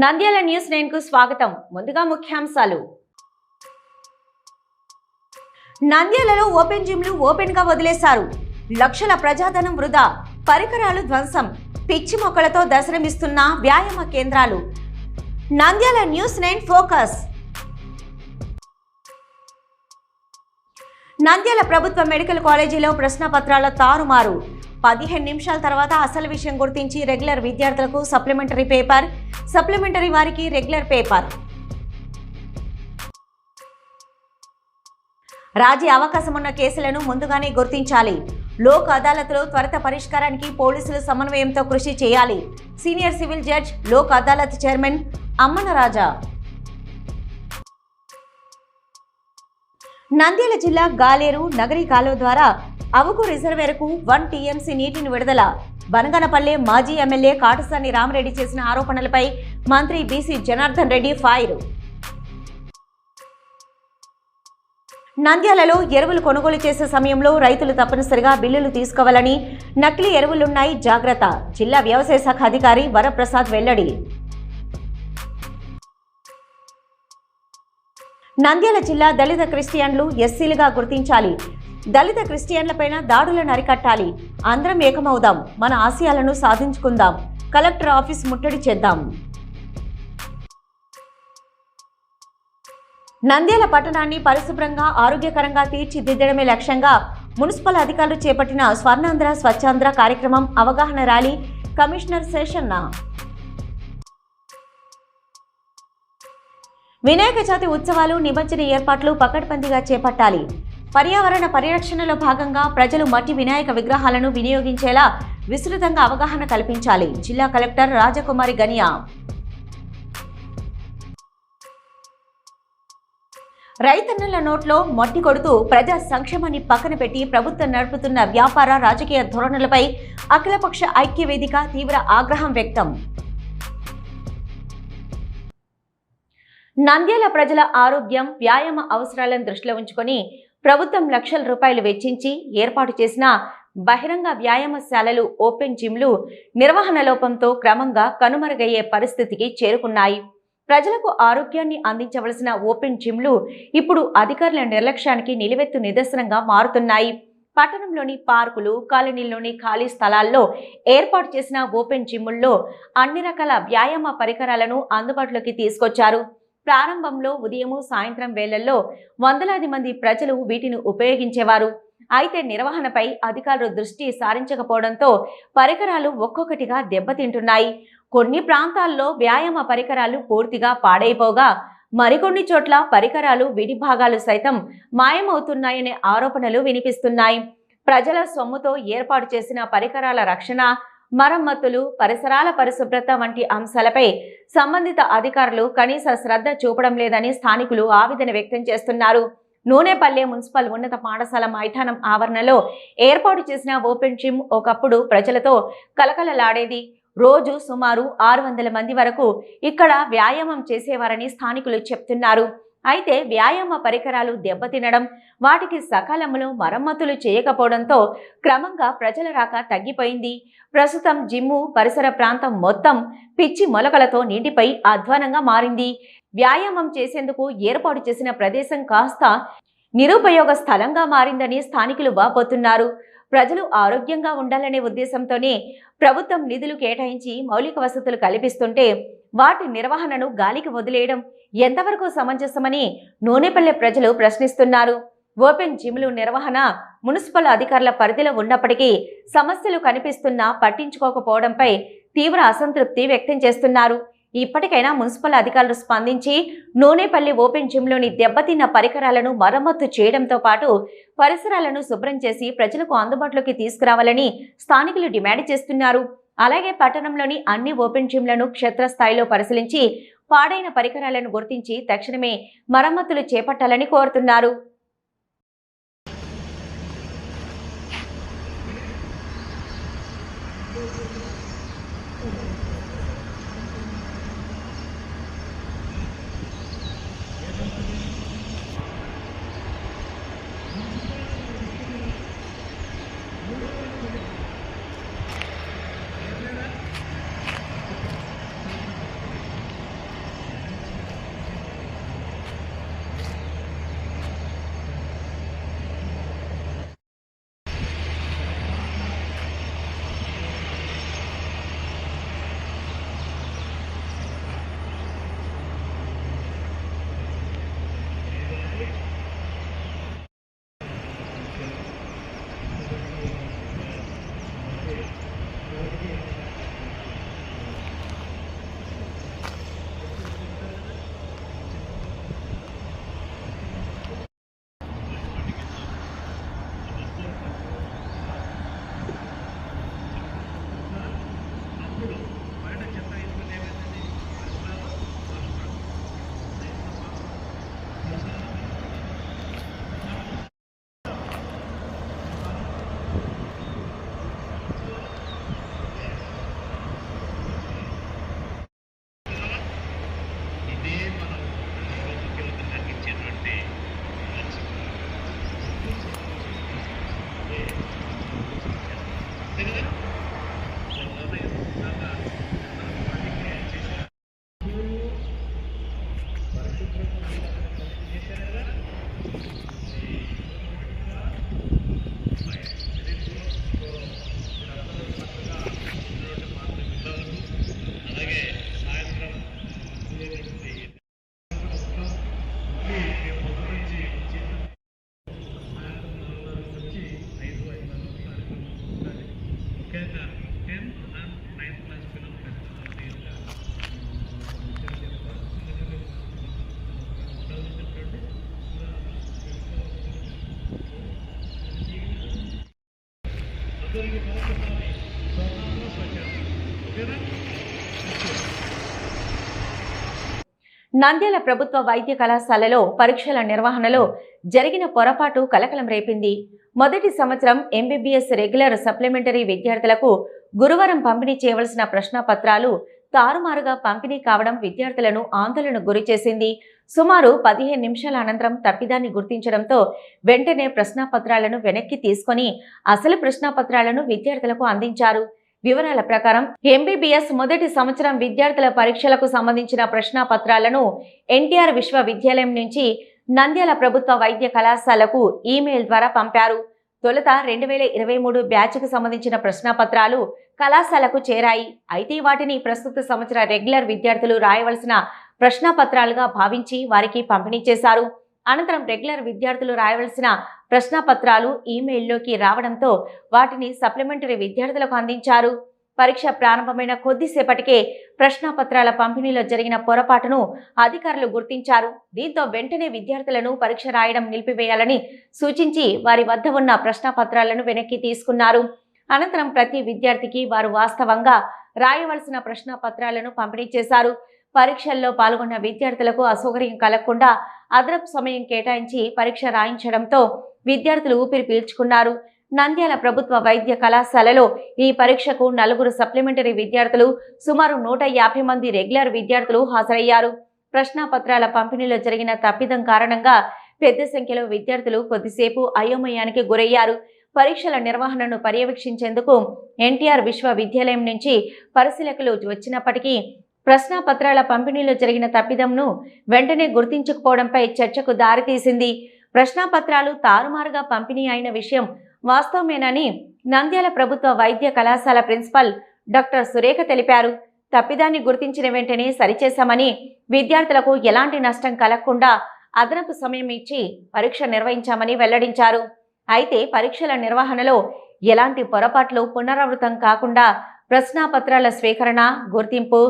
Nandyal news 9 కు స్వాగతం. ముందుగా ముఖ్యాంశాలు. నంద్యాలలో ఓపెన్ జిమ్లు ఓపెన్ గా వదిలేశారు. లక్షల ప్రజాధనం వృధా, పరికరాలు ధ్వంసం, పిచ్చి మొక్కలతో దర్శనమిస్తున్న వ్యాయామ కేంద్రాలు. Nandyal news 9 focus. నంద్యాల ప్రభుత్వ మెడికల్ కాలేజీలో ప్రశ్నపత్రాల తారుమారు. 15 నిమిషాల తర్వాత అసలు విషయం గుర్తించి రెగ్యులర్ విద్యార్థులకు సప్లిమెంటరీ పేపర్, సప్లిమెంటరీ వారికి రెగ్యులర్ పేపర్. రాజీ అవకాశం ఉన్న కేసులను ముందుగానే గుర్తించాలి. లోక్ అదాలత్లో త్వరిత పరిష్కారానికి పోలీసులు సమన్వయంతో కృషి చేయాలి. Senior civil judge, Lok Adalat chairman Ammana Raja. Nandyal జిల్లా గాలేరు నగరి కాలువ ద్వారా అవుకు రిజర్వేరుకు 1 టీఎంసీ నీటిని విడుదల. బనగనపల్లె మాజీ ఎమ్మెల్యే కాటసాని రామరెడ్డి చేసిన ఆరోపణలపై మంత్రి బీసీ జనార్దన్ రెడ్డి ఫైర్. నంద్యాలలో ఎరువులు కొనుగోలు చేసే సమయంలో రైతులు తప్పనిసరిగా బిల్లులు తీసుకోవాలని, నకిలీ ఎరువులున్నాయి జాగ్రత్త. జిల్లా వ్యవసాయ శాఖ అధికారి వరప్రసాద్ వెల్లడి. నంద్యాల జిల్లా దళిత క్రిస్టియన్లు ఎస్సీలుగా గుర్తించాలి. దళిత క్రిస్టియన్లపైన దాడులను అరికట్టాలి. అందరం ఏకమవుదాం, మన ఆశయాలను సాధించుకుందాం. కలెక్టర్ ఆఫీస్ ముట్టడి చేద్దాం. నంద్యాల పట్టణాన్ని పరిశుభ్రంగా ఆరోగ్యకరంగా తీర్చిదిద్దడమే లక్ష్యంగా మున్సిపల్ అధికారులు చేపట్టిన స్వర్ణాంధ్ర స్వచ్ఛాంధ్ర కార్యక్రమం అవగాహన ర్యాలీ కమిషనర్ శేషన్న. వినాయక చవితి ఉత్సవాలు, నిమజ్జన ఏర్పాట్లు పకడ్బందీగా చేపట్టాలి. పర్యావరణ పరిరక్షణలో భాగంగా ప్రజలు మట్టి వినాయక విగ్రహాలను వినియోగించేలా విస్తృతంగా అవగాహన కల్పించాలి. జిల్లా కలెక్టర్ రాజకుమారి గనియా. రైతన్నల నోట్లో మట్టి కొడుతూ ప్రజా సంక్షేమాన్ని పక్కన పెట్టి ప్రభుత్వం నడుపుతున్న వ్యాపార రాజకీయ ధోరణులపై అఖిలపక్ష ఐక్య వేదిక తీవ్ర ఆగ్రహం వ్యక్తం. నంద్యాల ప్రజల ఆరోగ్యం, వ్యాయామ అవసరాలను దృష్టిలో ఉంచుకొని ప్రభుత్వం లక్షల రూపాయలు వెచ్చించి ఏర్పాటు చేసిన బహిరంగ వ్యాయామశాలలు, ఓపెన్ జిమ్లు నిర్వహణ లోపంతో క్రమంగా కనుమరుగయ్యే పరిస్థితికి చేరుకున్నాయి. ప్రజలకు ఆరోగ్యాన్ని అందించవలసిన ఓపెన్ జిమ్లు ఇప్పుడు అధికారుల నిర్లక్ష్యానికి నిలువెత్తు నిదర్శనంగా మారుతున్నాయి. పట్టణంలోని పార్కులు, కాలనీల్లోని ఖాళీ స్థలాల్లో ఏర్పాటు చేసిన ఓపెన్ జిమ్ముల్లో అన్ని రకాల వ్యాయామ పరికరాలను అందుబాటులోకి తీసుకొచ్చారు. ప్రారంభంలో ఉదయం, సాయంత్రం వేళల్లో వందలాది మంది ప్రజలు వీటిని ఉపయోగించేవారు. అయితే నిర్వహణపై అధికారులు దృష్టి సారించకపోవడంతో పరికరాలు ఒక్కొక్కటిగా దెబ్బతింటున్నాయి. కొన్ని ప్రాంతాల్లో వ్యాయామ పరికరాలు పూర్తిగా పాడైపోగా, మరికొన్ని చోట్ల పరికరాలు విడి భాగాలు సైతం మాయమవుతున్నాయనే ఆరోపణలు వినిపిస్తున్నాయి. ప్రజల సొమ్ముతో ఏర్పాటు చేసిన పరికరాల రక్షణ, మరమ్మతులు, పరిసరాల పరిశుభ్రత వంటి అంశాలపై సంబంధిత అధికారులు కనీస శ్రద్ధ చూపడం లేదని స్థానికులు ఆవేదన వ్యక్తం చేస్తున్నారు. నూనెపల్లె మున్సిపల్ ఉన్నత పాఠశాల మైదానం ఆవరణలో ఏర్పాటు చేసిన ఓపెన్ జిమ్ ఒకప్పుడు ప్రజలతో కలకలలాడేది. రోజు సుమారు 600 మంది వరకు ఇక్కడ వ్యాయామం చేసేవారని స్థానికులు చెప్తున్నారు. అయితే వ్యాయామ పరికరాలు దెబ్బతినడం, వాటికి సకాలంలో మరమ్మతులు చేయకపోవడంతో క్రమంగా ప్రజల రాక తగ్గిపోయింది. ప్రస్తుతం జిమ్ము పరిసర ప్రాంతం మొత్తం పిచ్చి మొలకలతో నిండిపోయి అధ్వానంగా మారింది. వ్యాయామం చేసేందుకు ఏర్పాటు చేసిన ప్రదేశం కాస్త నిరుపయోగ స్థలంగా మారిందని స్థానికులు వాపోతున్నారు. ప్రజలు ఆరోగ్యంగా ఉండాలనే ఉద్దేశంతోనే ప్రభుత్వం నిధులు కేటాయించి మౌలిక వసతులు కల్పిస్తుంటే వాటి నిర్వహణను గాలికి వదిలేయడం ఎంతవరకు సమంజసమని నూనెపల్లె ప్రజలు ప్రశ్నిస్తున్నారు. ఓపెన్ జిమ్లు నిర్వహణ మున్సిపల్ అధికారుల పరిధిలో ఉన్నప్పటికీ సమస్యలు కనిపిస్తున్నా పట్టించుకోకపోవడంపై తీవ్ర అసంతృప్తి వ్యక్తం చేస్తున్నారు. ఇప్పటికైనా మున్సిపల్ అధికారులు స్పందించి నూనెపల్లి ఓపెన్ జిమ్లోని దెబ్బతిన్న పరికరాలను మరమ్మతు చేయడంతో పాటు పరిసరాలను శుభ్రం చేసి ప్రజలకు అందుబాటులోకి తీసుకురావాలని స్థానికులు డిమాండ్ చేస్తున్నారు. అలాగే పట్టణంలోని అన్ని ఓపెన్ జిమ్లను క్షేత్రస్థాయిలో పరిశీలించి పాడైన పరికరాలను గుర్తించి తక్షణమే మరమ్మతులు చేపట్టాలని కోరుతున్నారు. నంద్యాల ప్రభుత్వ వైద్య కళాశాలలో పరీక్షల నిర్వహణలో జరిగిన పొరపాటు కలకలం రేపింది. మొదటి సంవత్సరం ఎంబీబీఎస్ రెగ్యులర్ సప్లిమెంటరీ విద్యార్థులకు గురువారం పంపిణీ చేయవలసిన ప్రశ్నపత్రాలు తారుమారుగా పంపిణీ కావడం విద్యార్థులను ఆందోళనకు గురిచేసింది. సుమారు 15 నిమిషాల అనంతరం తప్పిదాన్ని గుర్తించడంతో వెంటనే ప్రశ్నపత్రాలను వెనక్కి తీసుకొని అసలు ప్రశ్నపత్రాలను విద్యార్థులకు అందించారు. వివరాల ప్రకారం ఎంబీబీఎస్ మొదటి సంవత్సరం విద్యార్థుల పరీక్షలకు సంబంధించిన ప్రశ్నపత్రాలను ఎన్టీఆర్ విశ్వవిద్యాలయం నుంచి నంద్యాల ప్రభుత్వ వైద్య కళాశాలకు ఈమెయిల్ ద్వారా పంపారు. తొలుత 2023 బ్యాచ్కు సంబంధించిన ప్రశ్నపత్రాలు కళాశాలకు చేరాయి. అయితే వాటిని ప్రస్తుత సంవత్సర రెగ్యులర్ విద్యార్థులు రాయవలసిన ప్రశ్నపత్రాలుగా భావించి వారికి పంపిణీ చేశారు. అనంతరం రెగ్యులర్ విద్యార్థులు రాయవలసిన ప్రశ్నపత్రాలు ఈమెయిల్లోకి రావడంతో వాటిని సప్లిమెంటరీ విద్యార్థులకు అందించారు. పరీక్ష ప్రారంభమైన కొద్దిసేపటికే ప్రశ్నపత్రాల పంపిణీలో జరిగిన పొరపాటును అధికారులు గుర్తించారు. దీంతో వెంటనే విద్యార్థులను పరీక్ష రాయడం నిలిపివేయాలని సూచించి వారి వద్ద ఉన్న ప్రశ్నపత్రాలను వెనక్కి తీసుకున్నారు. అనంతరం ప్రతి విద్యార్థికి వారు వాస్తవంగా రాయవలసిన ప్రశ్నపత్రాలను పంపిణీ చేశారు. పరీక్షల్లో పాల్గొన్న విద్యార్థులకు అసౌకర్యం కలగకుండా అదనపు సమయం కేటాయించి పరీక్ష రాయించడంతో విద్యార్థులు ఊపిరి పీల్చుకున్నారు. నంద్యాల ప్రభుత్వ వైద్య కళాశాలలో ఈ పరీక్షకు 4 సప్లిమెంటరీ విద్యార్థులు, సుమారు 150 మంది రెగ్యులర్ విద్యార్థులు హాజరయ్యారు. ప్రశ్నపత్రాల పంపిణీలో జరిగిన తప్పిదం కారణంగా పెద్ద సంఖ్యలో విద్యార్థులు కొద్దిసేపు అయోమయానికి గురయ్యారు. పరీక్షల నిర్వహణను పర్యవేక్షించేందుకు ఎన్టీఆర్ విశ్వవిద్యాలయం నుంచి పరిశీలకులు వచ్చినప్పటికీ ప్రశ్నపత్రాల పంపిణీలో జరిగిన తప్పిదంను వెంటనే గుర్తించకపోవడంపై చర్చకు దారితీసింది. ప్రశ్నపత్రాలు తారుమారుగా పంపిణీ అయిన విషయం వాస్తవమేనని నంద్యాల ప్రభుత్వ వైద్య కళాశాల ప్రిన్సిపల్ డాక్టర్ సురేఖ తెలిపారు. తప్పిదాన్ని గుర్తించిన వెంటనే సరిచేశామని, విద్యార్థులకు ఎలాంటి నష్టం కలగకుండా అదనపు సమయం ఇచ్చి పరీక్ష నిర్వహించామని వెల్లడించారు. అయితే పరీక్షల నిర్వహణలో ఎలాంటి పొరపాట్లు పునరావృతం కాకుండా ప్రశ్నపత్రాల స్వీకరణ, గుర్తింపు,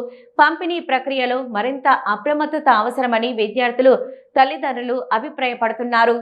పంపిణీ ప్రక్రియలో మరింత అప్రమత్తత అవసరమని విద్యార్థులు, తల్లిదండ్రులు అభిప్రాయపడుతున్నారు.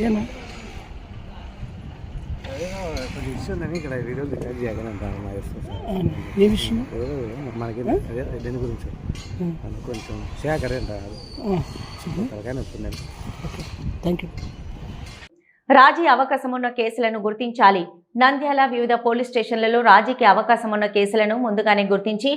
ఏనా కొంచెం ఇష్యూ ఉందని ఇక్కడ వీడియోలు రికార్డ్ చేయగలంటాను మా ఏ విషయం మనకి అదే దేని గురించి కొంచెం సేకరే అంటారు తలకాయ నొప్పిందని. Okay, thank you. రాజీ అవకాశం ఉన్న కేసులను గుర్తించాలి. నంద్యాల వివిధ పోలీస్ స్టేషన్లలో రాజీకి అవకాశం ఉన్న కేసులను ముందుగానే గుర్తించి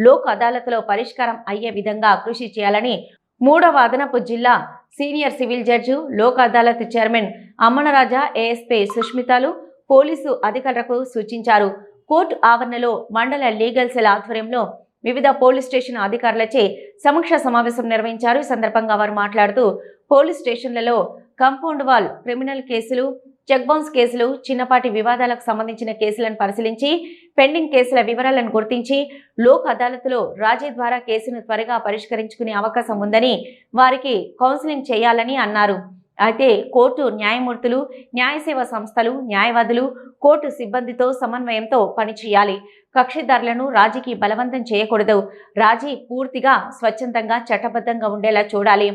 లోక్ అదాలత్లో పరిష్కారం అయ్యే విధంగా కృషి చేయాలని 3వ అదనపు జిల్లా senior civil judge Lok Adalat chairman Ammanaraja ASP సుష్మితలు పోలీసు అధికారులకు సూచించారు. కోర్టు ఆవరణలో మండల లీగల్ సెల్ ఆధ్వర్యంలో వివిధ పోలీస్ స్టేషన్ అధికారులచే సమీక్ష సమావేశం నిర్వహించారు. ఈ సందర్భంగా వారు మాట్లాడుతూ పోలీస్ స్టేషన్లలో కాంపౌండ్ వాల్, క్రిమినల్ కేసులు, చెక్ బౌన్స్ కేసులు, చిన్నపాటి వివాదాలకు సంబంధించిన కేసులను పరిశీలించి పెండింగ్ కేసుల వివరాలను గుర్తించి లోక్ అదాలత్లో రాజీ ద్వారా కేసును త్వరగా పరిష్కరించుకునే అవకాశం ఉందని వారికి కౌన్సిలింగ్ చేయాలని అన్నారు. అయితే కోర్టు న్యాయమూర్తులు, న్యాయసేవ సంస్థలు, న్యాయవాదులు, కోర్టు సిబ్బందితో సమన్వయంతో పనిచేయాలి. కక్షిదారులను రాజీకి బలవంతం చేయకూడదు. రాజీ పూర్తిగా స్వచ్ఛందంగా చట్టబద్ధంగా ఉండేలా చూడాలి.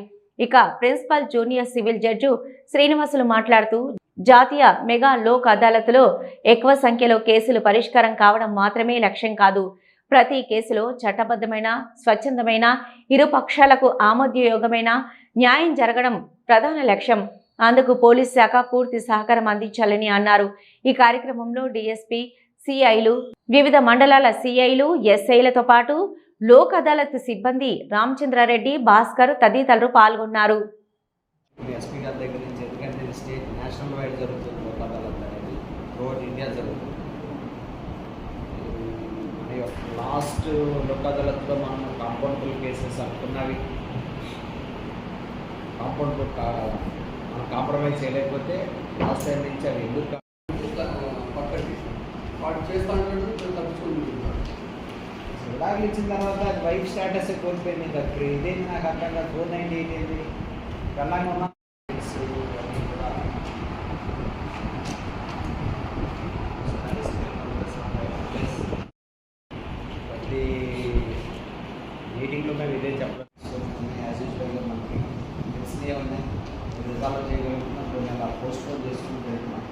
ఇక principal junior civil judge Srinivasulu మాట్లాడుతూ జాతీయ మెగా లోక్ అదాలత్లో ఎక్కువ సంఖ్యలో కేసులు పరిష్కారం కావడం మాత్రమే లక్ష్యం కాదు. ప్రతి కేసులో చట్టబద్ధమైన, స్వచ్ఛందమైన, ఇరు పక్షాలకు ఆమోదయోగమైన న్యాయం జరగడం ప్రధాన లక్ష్యం. అందుకు పోలీస్ శాఖ పూర్తి సహకారం అందించాలని అన్నారు. ఈ కార్యక్రమంలో డీఎస్పీ, సిఐలు, వివిధ మండలాల సిఐలు, ఎస్ఐలతో పాటు లోక్ అదాలత్ సిబ్బంది రామచంద్రారెడ్డి, భాస్కర్ తదితరులు పాల్గొన్నారు. ఎస్పీ గారి దగ్గర నుంచి, ఎందుకంటే ఇది స్టేట్ నేషనల్ వైడ్ జరుగుతుంది లోక్ అదాలత్ అనేది, త్రూఅవుట్ ఇండియా జరుగుతుంది. లాస్ట్ లోక్ అదాలత్లో మనం కాంపౌండబుల్ కేసెస్ అనుకున్నవి కాంపౌండబుల్ మనం కాంప్రమైజ్ చేయలేకపోతే లాస్ట్ టైం నుంచి అవి ఎందుకు వాడు చేస్తా తప్పించుకుంటుంది. ఇలాగ ఇచ్చిన తర్వాత అది వైఫ్ స్టేటస్ కోల్పోయింది కదా. ఇప్పుడు ఇదేంటి నాకు అర్థం కాదు. 498 ఏంటి వెళ్ళంగా ఉన్నా ప్రతి మీటింగ్లో మేము ఇదే చెప్పడం. యాజ్ యూజువల్గా మనకి తెలిసినవి ఉన్నాయి, రిజాల్వ్ చేయగలుగుతున్నాం. కొన్ని అలా పోస్ట్పోన్ చేసుకుంటున్నాం.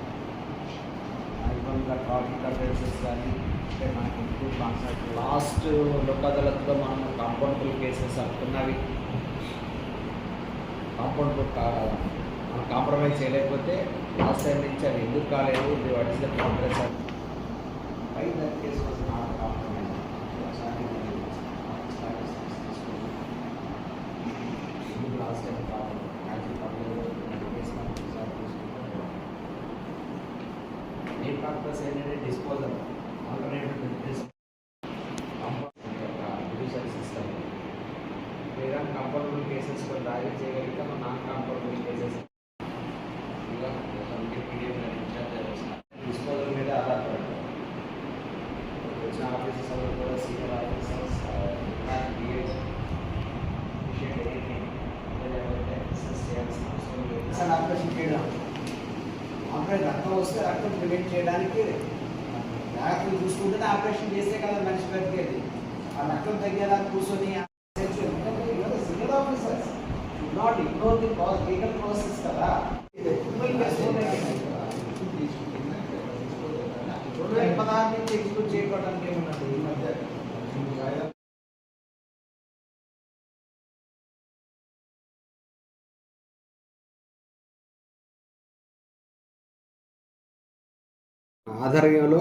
ఇంకా ట్రాఫిక్ అఫెన్సెస్ కానీ అంటే మనకి ఇంప్రూవ్ కాన్సెప్ట్. లాస్ట్ లోక్ అదాలత్లో మనం కాంపౌండబుల్ కేసెస్ అనుకున్నవి కాంపౌండబుల్ మనం కాంప్రమైజ్ చేయలేకపోతే లాస్ట్ టైం నుంచి అవి ఎందుకు కాలేదు, what is the progress why that case was not compromise. Last time main purpose ఏంటంటే డిస్పోజల్, ఆల్టర్నేటివ్ జ్యుడిషియల్ సిస్టమ్. లేదా కంఫర్టబుల్ కేసెస్ కూడా రాజీ చేయగలిగితే మనం నాన్ కంఫర్టబుల్ కేసెస్ డిస్పోజల్ మీద ఆధారపడతాం. వచ్చిన ఆఫీసర్స్ అందరూ కూడా సీనియర్ ఆఫీసర్స్ చేయాల్సిన అవసరం లేదు. ఆపరేషన్ చేయడం, ఆపరేషన్ రక్తం వస్తే రక్తం ప్రివెంట్ చేయడానికి జాగ్రత్తలు చూసుకుంటేనే ఆపరేషన్ చేస్తే కదా మనిషి బతికేది. ఆ రక్తం తగ్గేలా కూర్చొని senior officers not ignore the legal process కదా. పదార్థం నుంచి ఎగ్జిక్యూట్ చేయడానికి ఏమన్నది ఈ మధ్య ఆధ్వర్యంలో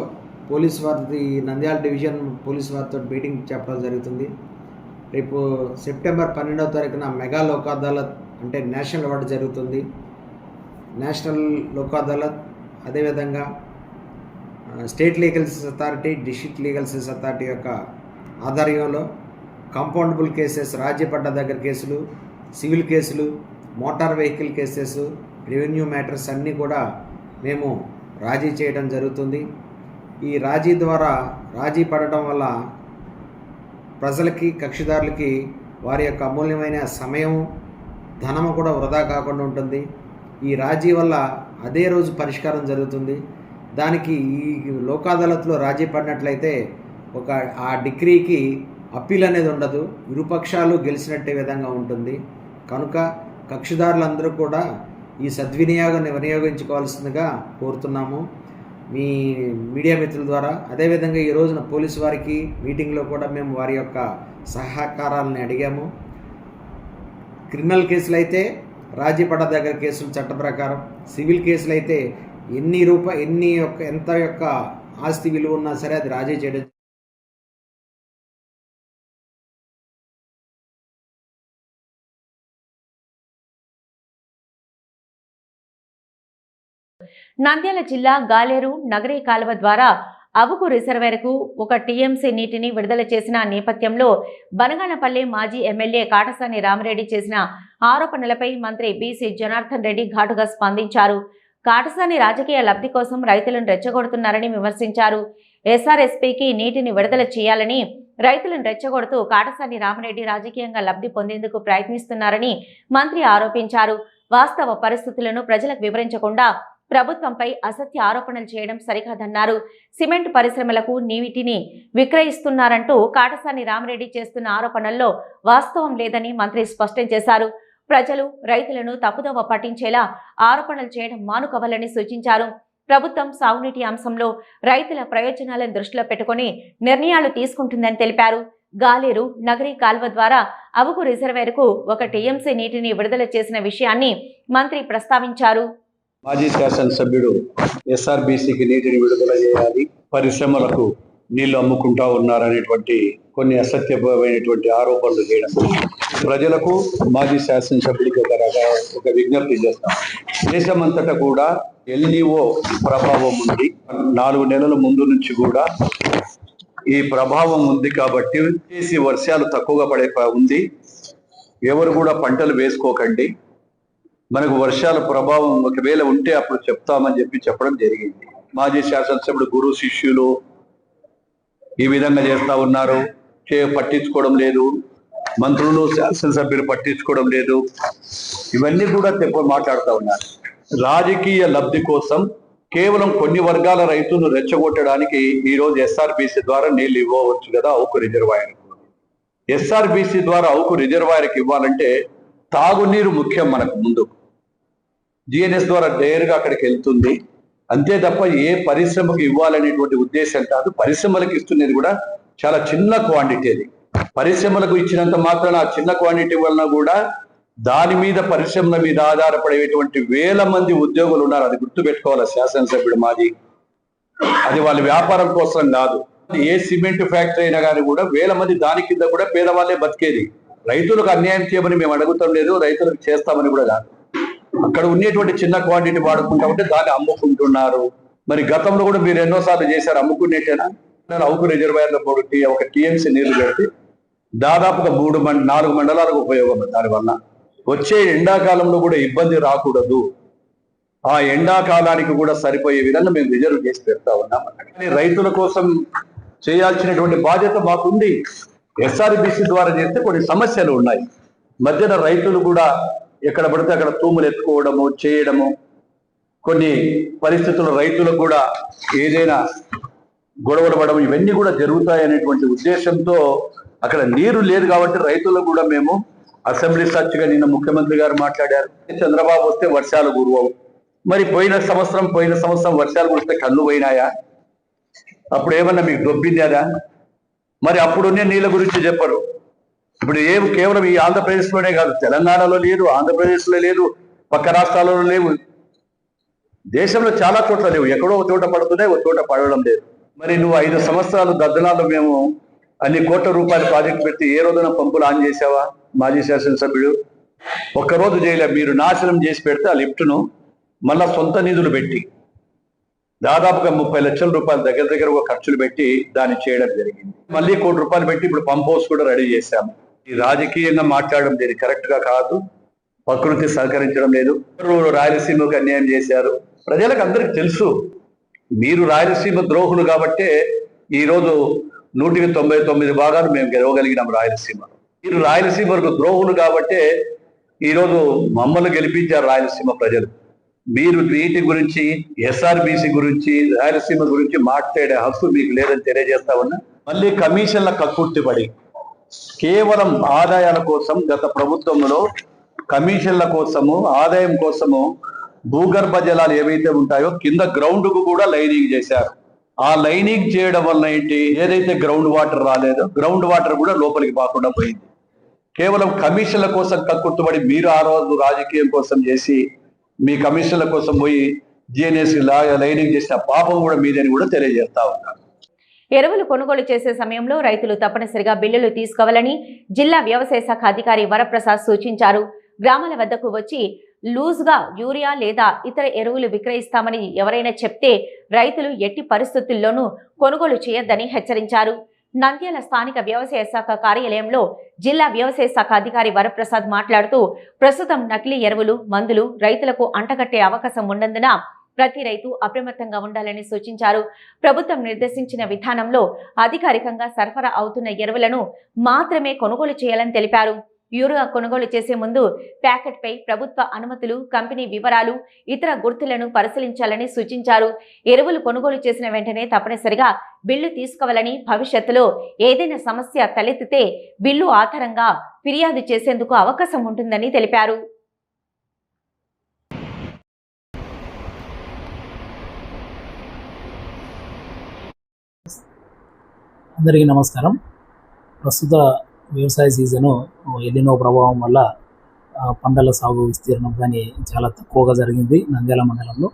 పోలీస్ వారి నంద్యాల డివిజన్ పోలీస్ వారితో మీటింగ్ చెప్పడం జరుగుతుంది. రేపు సెప్టెంబర్ 12వ తారీఖున మెగా లోక్ అదాలత్ అంటే నేషనల్ అవార్డు జరుగుతుంది. నేషనల్ లోక్ అదాలత్ అదేవిధంగా state legal services authority, district legal services authority యొక్క ఆధ్వర్యంలో కాంపౌండబుల్ కేసెస్, రాజ్యపడ్డ దగ్గర కేసులు, సివిల్ కేసులు, motor vehicle cases, revenue matters అన్నీ కూడా మేము రాజీ చేయడం జరుగుతుంది. ఈ రాజీ ద్వారా రాజీ పడటం వల్ల ప్రజలకి, కక్షిదారులకి వారి యొక్క అమూల్యమైన సమయం, ధనము కూడా వృధా కాకుండా ఉంటుంది. ఈ రాజీ వల్ల అదే రోజు పరిష్కారం జరుగుతుంది. దానికి ఈ లోక్ అదాలత్లో రాజీ పడినట్లయితే ఆ డిగ్రీకి అప్పీల్ అనేది ఉండదు, ఇరుపక్షాలు గెలిచినట్టే విధంగా ఉంటుంది. కనుక కక్షిదారులందరూ కూడా ఈ సద్వినియోగాన్ని వినియోగించుకోవాల్సిందిగా కోరుతున్నాము మీ మీడియా మిత్రుల ద్వారా. అదేవిధంగా ఈ రోజున పోలీసు వారికి మీటింగ్లో కూడా మేము వారి యొక్క సహకారాలని అడిగాము. క్రిమినల్ కేసులు అయితే రాజీ పడదగ్గర కేసులు చట్ట ప్రకారం, సివిల్ కేసులు అయితే ఎంత యొక్క ఆస్తి విలువ ఉన్నా సరే అది రాజీ చేయడం. నంద్యాల జిల్లా గాలేరు నగరీ కాలువ ద్వారా అవుకు రిజర్వేర్కు 1 టీఎంసీ నీటిని విడుదల చేసిన నేపథ్యంలో బనగానపల్లి మాజీ ఎమ్మెల్యే కాటసాని రామిరెడ్డి చేసిన ఆరోపణలపై మంత్రి బీసీ జనార్దన్ రెడ్డి ఘాటుగా స్పందించారు. కాటసాని రాజకీయ లబ్ధి కోసం రైతులను రెచ్చగొడుతున్నారని విమర్శించారు. ఎస్ఆర్ఎస్పీకి నీటిని విడుదల చేయాలని రైతులను రెచ్చగొడుతూ కాటసాని రామిరెడ్డి రాజకీయంగా లబ్ధి పొందేందుకు ప్రయత్నిస్తున్నారని మంత్రి ఆరోపించారు. వాస్తవ పరిస్థితులను ప్రజలకు వివరించకుండా ప్రభుత్వంపై అసత్య ఆరోపణలు చేయడం సరికాదన్నారు. సిమెంట్ పరిశ్రమలకు నీటిని విక్రయిస్తున్నారంటూ కాటసాని రామిరెడ్డి చేస్తున్న ఆరోపణల్లో వాస్తవం లేదని మంత్రి స్పష్టం చేశారు. ప్రజలు రైతులను తప్పుదోవ పట్టించేలా ఆరోపణలు చేయడం మానుకోవాలని సూచించారు. ప్రభుత్వం సాగునీటి అంశంలో రైతుల ప్రయోజనాలను దృష్టిలో పెట్టుకుని నిర్ణయాలు తీసుకుంటుందని తెలిపారు. గాలేరు నగరీ కాల్వ ద్వారా అవుకు రిజర్వేర్కు 1 టీఎంసీ నీటిని విడుదల చేసిన విషయాన్ని మంత్రి ప్రస్తావించారు. మాజీ శాసనసభ్యుడు ఎస్ఆర్బీసీకి నీటిని విడుదల చేయాలి, పరిశ్రమలకు నీళ్లు అమ్ముకుంటా ఉన్నారనేటువంటి కొన్ని అసత్యమైనటువంటి ఆరోపణలు చేయడం ప్రజలకు మాజీ శాసనసభ్యుడికి ఒక విజ్ఞప్తి చేస్తాం. దేశమంతటా కూడా ఎల్నిఓ ప్రభావం ఉంది. 4 నెలల ముందు నుంచి కూడా ఈ ప్రభావం ఉంది కాబట్టి వర్షాలు తక్కువగా పడే ఉంది. ఎవరు కూడా పంటలు వేసుకోకండి, మనకు వర్షాల ప్రభావం ఒకవేళ ఉంటే అప్పుడు చెప్తామని చెప్పడం జరిగింది. మాజీ శాసనసభ్యుడు గురు శిష్యులు ఈ విధంగా చేస్తా ఉన్నారు, పట్టించుకోవడం లేదు. మంత్రులు శాసనసభ్యులు పట్టించుకోవడం లేదు. ఇవన్నీ కూడా మాట్లాడుతూ ఉన్నారు. రాజకీయ లబ్ధి కోసం కేవలం కొన్ని వర్గాల రైతులను రెచ్చగొట్టడానికి ఈరోజు ఎస్ఆర్బీసీ ద్వారా నీళ్లు ఇవ్వవచ్చు కదా అవుకు రిజర్వాయర్. ఎస్ఆర్బీసీ ద్వారా అవుకు రిజర్వాయర్కి ఇవ్వాలంటే తాగునీరు ముఖ్యం. మనకు ముందు జిఎన్ఎస్ ద్వారా డైరెక్ట్గా అక్కడికి వెళ్తుంది, అంతే తప్ప ఏ పరిశ్రమకు ఇవ్వాలనేటువంటి ఉద్దేశం కాదు. పరిశ్రమలకు ఇస్తున్నది కూడా చాలా చిన్న క్వాంటిటీ. అది పరిశ్రమలకు ఇచ్చినంత మాత్రాన ఆ చిన్న క్వాంటిటీ వలన కూడా దాని మీద పరిశ్రమల మీద ఆధారపడేటువంటి వేల మంది ఉద్యోగులు ఉన్నారు. అది గుర్తుపెట్టుకోవాలి శాసనసభ్యుడు మాజీ. అది వాళ్ళ వ్యాపారం కోసం కాదు. ఏ సిమెంట్ ఫ్యాక్టరీ అయినా కానీ కూడా వేల మంది దాని కింద కూడా పేదవాళ్ళే బతికేది. రైతులకు అన్యాయం చేయమని మేము అడుగుతాం లేదు, రైతులకు చేస్తామని కూడా కాదు. అక్కడ ఉండేటువంటి చిన్న క్వాంటిటీ వాడుకుంటా ఉంటే దాన్ని అమ్ముకుంటున్నారు. మరి గతంలో కూడా మీరు ఎన్నోసార్లు చేశారు అమ్ముకునేటేనా? అవుకు రిజర్వాయర్లో పొడికి 1 టీఎంసీ నీళ్లు పెడితే దాదాపుగా 4 మండలాలకు ఉపయోగం. దానివల్ల వచ్చే ఎండాకాలంలో కూడా ఇబ్బంది రాకూడదు. ఆ ఎండాకాలానికి కూడా సరిపోయే విధంగా మేము రిజర్వ్ చేసి పెడతా ఉన్నాం. కానీ రైతుల కోసం చేయాల్సినటువంటి బాధ్యత మాకుంది. ఎస్ఆర్బీసీ ద్వారా చేస్తే కొన్ని సమస్యలు ఉన్నాయి. మధ్యన రైతులు కూడా ఎక్కడ పడితే అక్కడ తూములు ఎత్తుకోవడము చేయడము, కొన్ని పరిస్థితుల్లో రైతులకు కూడా ఏదైనా గొడవలు పడడం ఇవన్నీ కూడా జరుగుతాయనేటువంటి ఉద్దేశంతో అక్కడ నీరు లేదు కాబట్టి రైతులకు కూడా మేము అసెంబ్లీ సాక్షిగా నిన్న ముఖ్యమంత్రి గారు మాట్లాడారు. చంద్రబాబు వస్తే వర్షాలు కురవవు. మరి పోయిన సంవత్సరం వర్షాలు కురిస్తే కళ్ళు పోయినాయా? అప్పుడు ఏమన్నా మీకు దొబ్బిందా? మరి అప్పుడున్నే నీళ్ళ గురించి చెప్పరు. ఇప్పుడు కేవలం ఈ ఆంధ్రప్రదేశ్లోనే కాదు, తెలంగాణలో లేదు, ఆంధ్రప్రదేశ్లో లేదు, పక్క రాష్ట్రాలలో లేవు, దేశంలో చాలా చోట్ల లేవు. ఎక్కడో ఒక చోట పడుతున్నాయి, ఒక చోట పడడం లేదు. మరి నువ్వు 5 సంవత్సరాలు దద్దనాల్లో మేము అన్ని కోట్ల రూపాయల ప్రాజెక్టు పెట్టి ఏ రోజున పంపులు ఆన్ చేసావా? మాజీ శాసనసభ్యుడు ఒక్కరోజు చేయలే. మీరు నాశనం చేసి పెడితే ఆ లిఫ్ట్ను మళ్ళా సొంత నిధులు పెట్టి దాదాపుగా 30 లక్షల రూపాయలు దగ్గర ఖర్చులు పెట్టి దాన్ని చేయడం జరిగింది. మళ్ళీ 1 కోటి రూపాయలు పెట్టి ఇప్పుడు పంప్ హౌస్ కూడా రెడీ చేశాము. ఈ రాజకీయంగా మాట్లాడడం లేదు, కరెక్ట్ గా కాదు. ప్రకృతి సహకరించడం లేదు. రాయలసీమకు అన్యాయం చేశారు. ప్రజలకు అందరికి తెలుసు మీరు రాయలసీమ ద్రోహులు కాబట్టే ఈరోజు 199 భాగాలు మేము గెలవగలిగినాం రాయలసీమలో. మీరు రాయలసీమకు ద్రోహులు కాబట్టే ఈరోజు మమ్మల్ని గెలిపించారు రాయలసీమ ప్రజలు. మీరు వీటి గురించి, ఎస్ఆర్బీసీ గురించి, రాయలసీమ గురించి మాట్లాడే హక్కు మీకు లేదని తెలియజేస్తా ఉన్నా. మళ్ళీ కమిషన్ల కక్కుర్తిపడి కేవలం ఆదాయాల కోసం గత ప్రభుత్వంలో కమిషన్ల కోసము, ఆదాయం కోసము భూగర్భ జలాలు ఏవైతే ఉంటాయో కింద గ్రౌండ్ కు కూడా లైనింగ్ చేశారు. ఆ లైనింగ్ చేయడం వల్ల ఏంటి, ఏదైతే గ్రౌండ్ వాటర్ రాలేదో గ్రౌండ్ వాటర్ కూడా లోపలికి పోకుండా పోయింది. కేవలం కమిషన్ల కోసం కక్కుర్తుబడి మీరు ఆ రోజు రాజకీయం కోసం చేసి మీ కమిషన్ల కోసం పోయి జిఎన్ఎస్ లైనింగ్ చేసిన పాపం కూడా మీదని కూడా తెలియజేస్తా ఉన్నారు. ఎరువులు కొనుగోలు చేసే సమయంలో రైతులు తప్పనిసరిగా బిల్లులు తీసుకోవాలని జిల్లా వ్యవసాయ శాఖ అధికారి వరప్రసాద్ సూచించారు. గ్రామాల వద్దకు వచ్చి లూజ్గా యూరియా లేదా ఇతర ఎరువులు విక్రయిస్తామని ఎవరైనా చెప్తే రైతులు ఎట్టి పరిస్థితుల్లోనూ కొనుగోలు చేయొద్దని హెచ్చరించారు. నంద్యాల స్థానిక వ్యవసాయ శాఖ కార్యాలయంలో జిల్లా వ్యవసాయ శాఖ అధికారి వరప్రసాద్ మాట్లాడుతూ ప్రస్తుతం నకిలీ ఎరువులు, మందులు రైతులకు అంటగట్టే అవకాశం ఉన్నందున ప్రతి రైతు అప్రమత్తంగా ఉండాలని సూచించారు. ప్రభుత్వం నిర్దేశించిన విధానంలో అధికారికంగా సరఫరా అవుతున్న ఎరువులను మాత్రమే కొనుగోలు చేయాలని తెలిపారు. యూరియా కొనుగోలు చేసే ముందు ప్యాకెట్పై ప్రభుత్వ అనుమతులు, కంపెనీ వివరాలు, ఇతర గుర్తులను పరిశీలించాలని సూచించారు. ఎరువులు కొనుగోలు చేసిన వెంటనే తప్పనిసరిగా బిల్లు తీసుకోవాలని, భవిష్యత్తులో ఏదైనా సమస్య తలెత్తితే బిల్లు ఆధారంగా ఫిర్యాదు చేసేందుకు అవకాశం ఉంటుందని తెలిపారు. అందరికీ నమస్కారం. ప్రస్తుత వ్యవసాయ సీజను ఎలినో ప్రభావం వల్ల పంటల సాగు విస్తీర్ణం కానీ చాలా తక్కువగా జరిగింది నంద్యాల మండలంలో.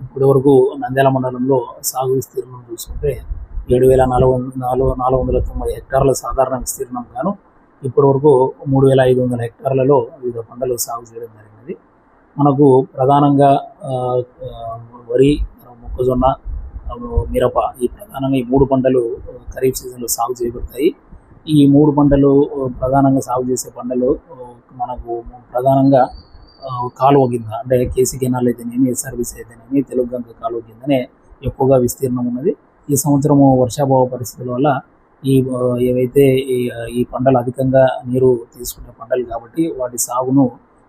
ఇప్పటి వరకు నంద్యాల మండలంలో సాగు విస్తీర్ణం చూసుకుంటే 7,490 హెక్టార్ల సాధారణ విస్తీర్ణం గాను ఇప్పటి వరకు 3,500 హెక్టార్లలో వివిధ పంటలు సాగు చేయడం జరిగినది. మనకు ప్రధానంగా వరి, మొక్కజొన్న, మిరప ఈ ప్రధానంగా ఈ 3 పంటలు ఖరీఫ్ సీజన్లో సాగు చేయబడతాయి. ఈ 3 పంటలు ప్రధానంగా సాగు చేసే పంటలు మనకు ప్రధానంగా కాలువ కింద అంటే కేసీ కెనాల్ అయితేనేమి, ఎస్ఆర్బీసీ అయితేనేమి, తెలుగు గంగ కాలువ కిందనే ఎక్కువగా విస్తీర్ణం ఉన్నది. ఈ సంవత్సరము వర్షాభావ పరిస్థితుల వల్ల ఏవైతే ఈ పంటలు అధికంగా నీరు తీసుకునే పంటలు కాబట్టి వాటి సాగును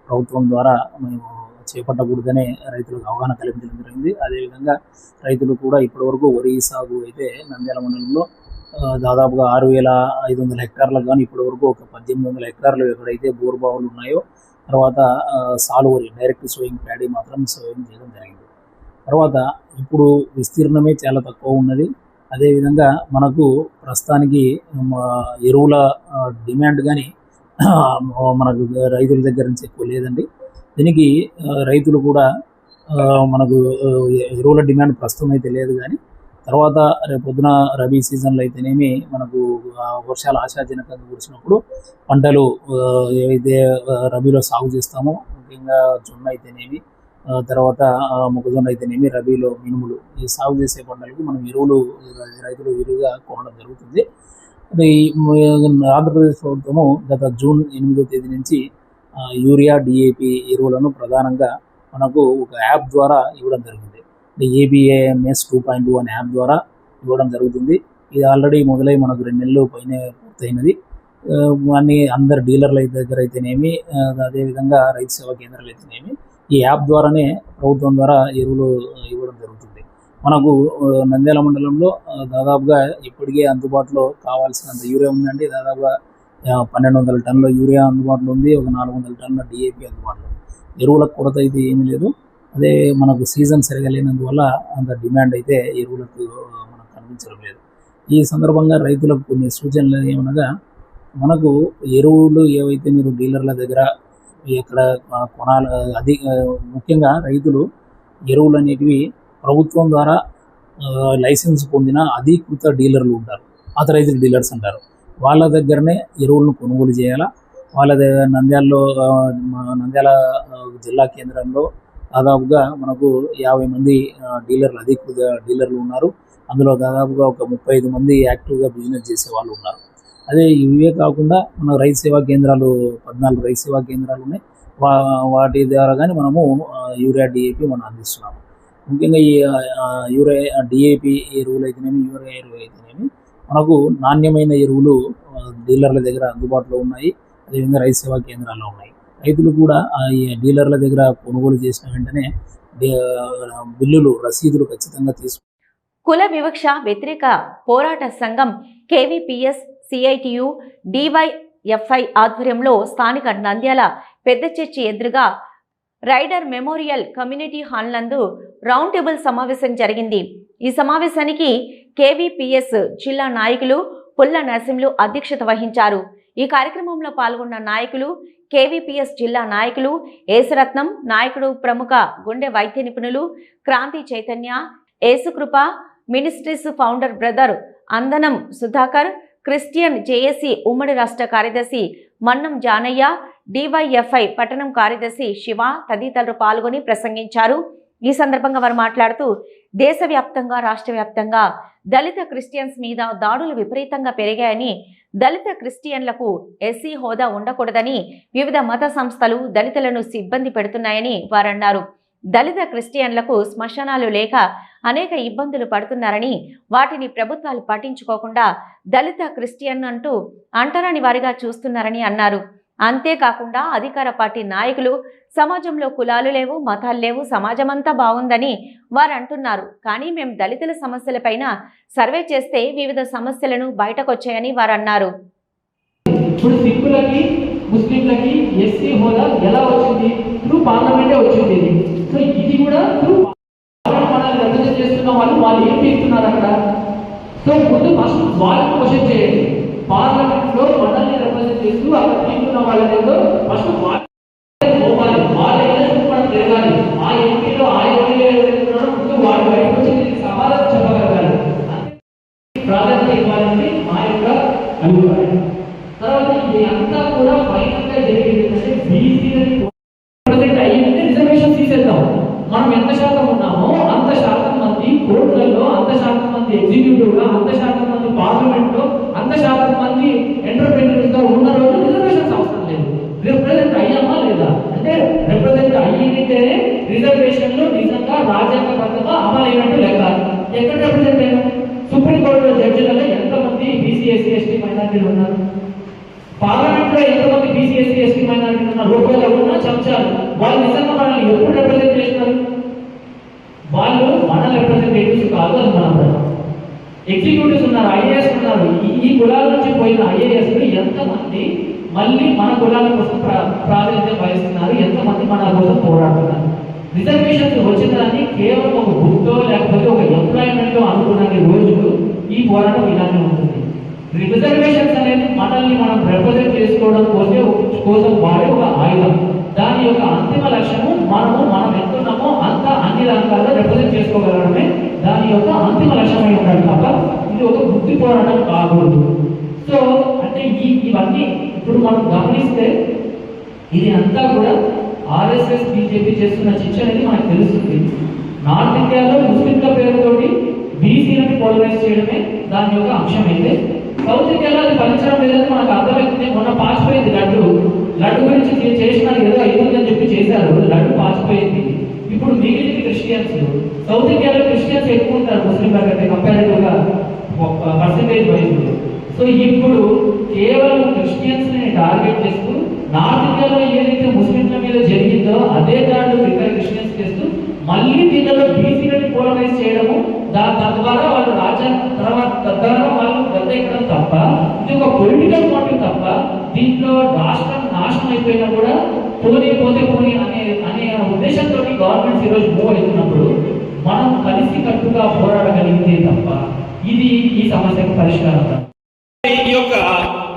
ప్రభుత్వం ద్వారా మేము చేపట్టకూడదనే రైతులకు అవగాహన కల్పించడం జరిగింది. అదేవిధంగా రైతులు కూడా ఇప్పటివరకు వరి సాగు అయితే నంద్యాల మండలంలో దాదాపుగా 6,500 హెక్టార్లకు కానీ ఇప్పటి వరకు ఒక 1,800 హెక్టార్లు ఎక్కడైతే బోర్ బావులు ఉన్నాయో తర్వాత సాలు వరి డైరెక్ట్ సోయింగ్ ప్యాడీ మాత్రం సోయింగ్ చేయడం జరిగింది. తర్వాత ఇప్పుడు విస్తీర్ణమే చాలా తక్కువ ఉన్నది. అదేవిధంగా మనకు ప్రస్తుతానికి ఎరువుల డిమాండ్ కానీ మనకు రైతుల దగ్గర నుంచి ఎక్కువ లేదండి. దీనికి రైతులు కూడా మనకు ఎరువుల డిమాండ్ ప్రస్తుతం అయితే లేదు, కానీ తర్వాత రేపు పొద్దున రబీ సీజన్లో అయితేనేమి మనకు వర్షాలు ఆశాజనకంగా కురిసినప్పుడు పంటలు ఏవైతే రబీలో సాగు చేస్తామో ముఖ్యంగా జొన్న అయితేనేమి, తర్వాత మొక్కజొన్న అయితేనేమి, రబీలో మినుములు ఈ సాగు చేసే పంటలకు మనం రైతులు విరివిగా కొనడం జరుగుతుంది. ఆంధ్రప్రదేశ్ ప్రభుత్వము గత జూన్ 8వ తేదీ నుంచి యూరియా, డిఏపి ఎరువులను ప్రధానంగా మనకు ఒక యాప్ ద్వారా ఇవ్వడం జరిగింది. ABAMS 2.2 అనే యాప్ ద్వారా ఇవ్వడం జరుగుతుంది. ఇది ఆల్రెడీ మొదలై మనకు 2 నెలలు పైన పూర్తయినది. అన్ని అందరు డీలర్ల దగ్గర అయితేనేమి, అదేవిధంగా రైతు సేవా కేంద్రాలు అయితేనేమి ఈ యాప్ ద్వారానే ప్రభుత్వం ద్వారా ఎరువులు ఇవ్వడం జరుగుతుంది. మనకు నంద్యాల మండలంలో దాదాపుగా ఇప్పటికే అందుబాటులో కావాల్సినంత యూరియా ఉందండి. దాదాపుగా 1,200 టన్నుల యూరియా అందుబాటులో ఉంది. ఒక 400 టన్నుల డిఏపి అందుబాటులో ఉంది. ఎరువుల కొరత అయితే ఏమీ లేదు. అదే మనకు సీజన్ సరిగా లేనందువల్ల అంత డిమాండ్ అయితే ఎరువులకు మనకు కనిపించడం లేదు. ఈ సందర్భంగా రైతులకు కొన్ని సూచనలు ఏమనగా, మనకు ఎరువులు ఏవైతే మీరు డీలర్ల దగ్గర ఎక్కడ కొనాలి, అది ముఖ్యంగా రైతులు ఎరువులు అనేటివి ప్రభుత్వం ద్వారా లైసెన్స్ పొందిన అధీకృత డీలర్లు ఉంటారు, ఆథరైజ్డ్ డీలర్స్ అంటారు. వాళ్ళ దగ్గరనే ఎరువులను కొనుగోలు చేయాలా. వాళ్ళ దగ్గర నంద్యాల జిల్లా కేంద్రంలో దాదాపుగా మనకు 50 మంది అధీకృత డీలర్లు ఉన్నారు. అందులో దాదాపుగా ఒక 35 మంది యాక్టివ్గా బిజినెస్ చేసే వాళ్ళు ఉన్నారు. అదే ఇవే కాకుండా మన రైతు సేవా కేంద్రాలు 14 రైతు సేవా కేంద్రాలు ఉన్నాయి. వాటి ద్వారా కానీ మనము యూరియా, డిఏపి మనం అందిస్తున్నాము. ముఖ్యంగా ఈ యూరియా, డిఏపి ఎరువులు అయితేనేమి, యూరియా ఎరువులు అయితేనేమి మనకు నాణ్యమైన ఎరువులు డీలర్ల దగ్గర అందుబాటులో ఉన్నాయి. అదేవిధంగా రైతు సేవా కేంద్రాల్లో ఉన్నాయి. రైతులు కూడా ఈ డీలర్ల దగ్గర కొనుగోలు చేసిన వెంటనే బిల్లులు, రసీదులు ఖచ్చితంగా కుల వివక్ష వ్యతిరేక పోరాట సంఘం KVPS CITU DYFI ఆధ్వర్యంలో స్థానిక నంద్యాల పెద్ద చర్చి ఎదురుగా రైడర్ మెమోరియల్ కమ్యూనిటీ హాల్ నందు రౌండ్ టేబుల్ సమావేశం జరిగింది. ఈ సమావేశానికి కేవీపీఎస్ జిల్లా నాయకులు పుల్ల నరసింహులు అధ్యక్షత వహించారు. ఈ కార్యక్రమంలో పాల్గొన్న నాయకులు కేవీపీఎస్ జిల్లా నాయకులు ఏసురత్నం నాయకుడు, ప్రముఖ గుండె వైద్య నిపుణులు Kranthi Chaitanya, Yesukrupa ministries founder brother Andanam Sudhakar, Christian JAC ఉమ్మడి రాష్ట్ర కార్యదర్శి మన్నం జానయ్య, డివైఎఫ్ఐ పట్టణం కార్యదర్శి శివ తదితరులు పాల్గొని ప్రసంగించారు. ఈ సందర్భంగా వారు మాట్లాడుతూ దేశవ్యాప్తంగా, రాష్ట్ర వ్యాప్తంగా దళిత క్రిస్టియన్స్ మీద దాడులు విపరీతంగా పెరిగాయని, దళిత క్రిస్టియన్లకు ఎస్సీ హోదా ఉండకూడదని వివిధ మత సంస్థలు దళితులను ఇబ్బంది పెడుతున్నాయని వారన్నారు. దళిత క్రిస్టియన్లకు శ్మశానాలు లేక అనేక ఇబ్బందులు పడుతున్నారని, వాటిని ప్రభుత్వాలు పట్టించుకోకుండా దళిత క్రిస్టియన్ అంటూ అంటరాని వారిగా చూస్తున్నారని అన్నారు. అంతేకాకుండా అధికార పార్టీ నాయకులు సమాజంలో కులాలు లేవు, మతాలు లేవు, సమాజమంతా బాగుందని వారు అంటున్నారు. కానీ మేము దళితుల సమస్యలపైన సర్వే చేస్తే వివిధ సమస్యలను బయటకొచ్చాయని వారు అన్నారు. ఇప్పుడు సిక్కులకి ముస్లింలకి ఎస్సీ హోదా ఎలా వచ్చింది? త్రూ పార్లమెంటే వచ్చింది. సో ఇది కూడా త్రూ మనల్ని రిప్రజెంట్ చేస్తున్న వాళ్ళు ఏం చేస్తున్నారు అక్కడ? సో ముందు ఫస్ట్ వాళ్ళని క్వశ్చన్ చేయండి. పార్లమెంట్ లో మనల్ని రిప్రజెంట్ చేస్తూ అక్కడ తీసుకున్న వాళ్ళేదో ఫస్ట్ వాళ్ళు తిరగాలి. ఆ ఎంపీలో ఆ ఎంపీలో ముందు వాళ్ళు బయటకు వచ్చి దీనికి సమాధానం చెప్పగలగాలి. ప్రాధాన్యత ఇవ్వాలని మా యొక్క అభిప్రాయం. తర్వాత ఇది అంతా కూడా ఫైనల్ గా జరిగిందంటే బీసీలని రిప్రజెంట్ అయ్యింది. రిజర్వేషన్ తీసేద్దాం. మనం ఎంత శాతం ఉన్నామో అంత శాతం మంది కోర్టులలో, అంత శాతం మంది ఎగ్జిక్యూటివ్ గా, అంత శాతం మంది పార్లమెంట్ లో, అంత శాతం మంది ఎంటర్ప్రెన్యూర్స్ గా ఉన్న రోజు రిజర్వేషన్స్ అవసరం లేదు. రిప్రజెంట్ అయ్యామా లేదా అంటే రిప్రజెంట్ అయ్యింటేనే రిజర్వేషన్లు నిజంగా రాజ్యాంగబద్ధంగా అమలైనట్టు లెక్క. ఎక్కడ రిప్రజెంట్ అయినా? సుప్రీంకోర్టులో జడ్జిలలో ఎంతమంది బీసీ ఎస్సీ ఎస్టీ మైనారిటీలు ఉన్నారు? పార్లమెంట్ లో ఎంతమంది బీసీ ఎస్సీ ఎస్టీ మైనారిటీలు ఉన్నారు? రూపాయలు ఉన్న చెంచాలు. వాళ్ళు నిజంగా మనల్ని ఎప్పుడు రిప్రజెంట్ చేస్తున్నారు? వాళ్ళు మన రిప్రజెంటేటివ్స్ కాదు, అది మన ప్రజలు. ఎగ్జిక్యూటివ్స్ ఉన్నారు, ఐఏఎస్ ఉన్నారు. ఈ కులాల నుంచి పోయిన ఐఏఎస్లు ఎంతమంది మళ్ళీ మన కులాల కోసం ప్రాతినిధ్యం వహిస్తున్నారు? ఎంతమంది మన కోసం పోరాడుతున్నారు? రిజర్వేషన్స్ వచ్చిందని కేవలం ఒక బుక్తో లేకపోతే ఒక ఎంప్లాయ్మెంట్ అనుకున్న రోజులు ఈ పోరాటం ఇలానే ఉంటుంది. రిజర్వేషన్స్ అనేది మనల్ని మనం రిప్రజెంట్ చేసుకోవడం కోసం వాడే ఒక ఆయుధం. దాని యొక్క అంతిమ లక్ష్యము మనం ఎంతున్నామో అంత అన్ని రంగాల్లో రిప్రజెంట్ చేసుకోగలగడమే దాని యొక్క అంతిమ లక్ష్యమై ఉండాలి తప్ప ఇది ఒక వృత్తి పోరాటం కాకూడదు. సో అంటే ఇవన్నీ ఇప్పుడు మనం గమనిస్తే ఇది అంతా కూడా ఆర్ఎస్ఎస్ బీజేపీ చేస్తున్న చిచ్చు అనేది మనకు తెలుస్తుంది. నార్త్ ఇండియాలో ముస్లింల పేరుతోటి బీసీలను పోలరైజ్ చేయడమే దాని యొక్క అంశం అయితే, సౌత్ ఇండియాలో అది ఫలించడం లేదని మనకు అర్థమవుతుంది. మొన్న పాచిపోయింది లడ్డు గురించి చేసినారు ఏదో అయిపోతుందని చెప్పి చేశారు, లడ్డు పాచిపోయింది. ఇప్పుడు మిగిలిన క్రిస్టియన్స్, సౌత్ ఇండియాలో క్రిస్టియన్స్ ఎక్కువ ఉంటారు ముస్లింల కంటే కంపారిటివ్ గా పర్సెంటేజ్ వైజ్. సో ఇప్పుడు కేవలం క్రిస్టియన్స్ ని టార్గెట్ చేస్తూ నార్త్ ఇండియాలో ఏదైతే ముస్లింల మీద జరిగిందో అదే దాంట్లో ఇక్కడ క్రిస్టియన్స్ చేస్తూ మళ్ళీ దీనిలో బీసీలని పోలరైజ్ చేయడము, తద్వారా వాళ్ళు తద్వారా వాళ్ళు గద్దెక్కడం తప్ప ఇది ఒక పొలిటికల్ మోటివ్ తప్ప దీంట్లో రాష్ట్రం నాశనం అయిపోయినా కూడా పోతే అనే ఉద్దేశంతో గవర్నమెంట్స్ ఈరోజు మూవ్ అవుతున్నప్పుడు మనం కలిసి కట్టుగా పోరాడగలిగితే తప్ప ఇది ఈ సమస్యకు పరిష్కారం. ఈ యొక్క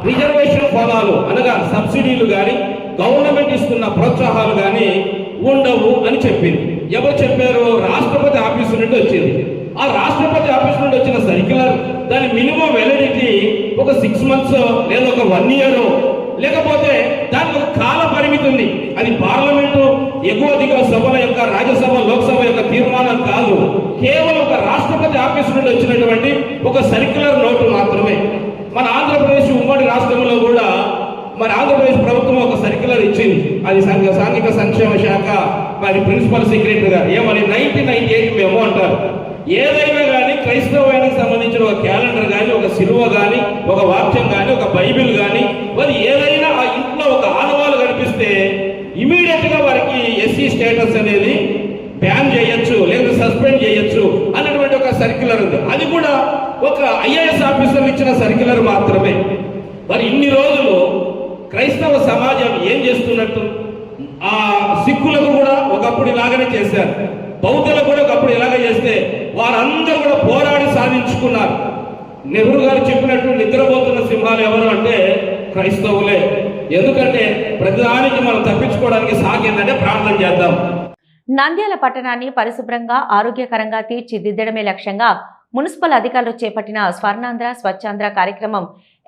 రిజర్వేషన్ పదాలు అనగా సబ్సిడీలు కానీ గవర్నమెంట్ ఇస్తున్న ప్రోత్సాహాలు కానీ ఉండవు అని చెప్పింది. ఎవరు చెప్పారు? రాష్ట్రపతి ఆఫీసు నుండి వచ్చింది. ఆ రాష్ట్రపతి ఆఫీసు నుండి వచ్చిన సర్క్యులర్ దాని మినిమం వ్యాలిడిటీ ఒక 6 months లేదా ఒక 1 year, లేకపోతే దానికి ఒక కాల పరిమితి ఉంది. అది పార్లమెంటు ఎగువ దిగువ సభల యొక్క, రాజ్యసభ లోక్సభ యొక్క తీర్మానం కాదు. కేవలం ఒక రాష్ట్రపతి ఆఫీసు నుండి వచ్చినటువంటి ఒక సర్క్యులర్ నోటు మాత్రమే. మన ఆంధ్రప్రదేశ్ ఉమ్మడి రాష్ట్రంలో కూడా మరి ఆంధ్రప్రదేశ్ ప్రభుత్వం ఒక సర్క్యులర్ ఇచ్చింది. అది సాంఘిక సంక్షేమ శాఖ మరి ప్రిన్సిపల్ సెక్రటరీ గారు ఏమని 1998 మేము అంటారు. ఏదైనా కానీ క్రైస్తవానికి సంబంధించిన ఒక క్యాలెండర్ కానీ, ఒక సిలువ కానీ, ఒక వాక్యం కానీ, ఒక బైబిల్ కానీ, మరి ఏదైనా ఆ ఇంట్లో ఒక ఆనవాలు కనిపిస్తే ఇమీడియట్ గా వారికి ఎస్సీ స్టేటస్ అనేది బ్యాన్ చేయొచ్చు లేదా సస్పెండ్ చేయొచ్చు అన్నటువంటి ఒక సర్క్యులర్ ఉంది. అది కూడా ఒక ఐఏఎస్ ఆఫీసర్ ఇచ్చిన సర్క్యులర్ మాత్రమే. మరి ఇన్ని రోజులు క్రైస్తవ సమాజం ఏం చేస్తున్నట్టు? ఆ సిక్కులకు కూడా ఒకప్పుడు ఇలాగనే చేశారు, బౌద్ధులు కూడా ఒకప్పుడు ఇలాగే చేస్తే వారందరూ కూడా పోరాడి సాధించుకున్నారు. నెహ్రూ గారు చెప్పినట్టు నిద్రపోతున్న సింహాలు ఎవరు అంటే క్రైస్తవులే. ఎందుకంటే ప్రతిదానికి మనం తప్పించుకోవడానికి సాగేందంటే ప్రార్థన చేద్దాం. నంద్యాల పట్టణాన్ని పరిశుభ్రంగా ఆరోగ్యకరంగా తీర్చిదిద్దడమే లక్ష్యంగా మున్సిపల్ అధికారులు చేపట్టిన స్వర్ణాంధ్ర స్వచ్ఛాంధ్ర కార్యక్రమం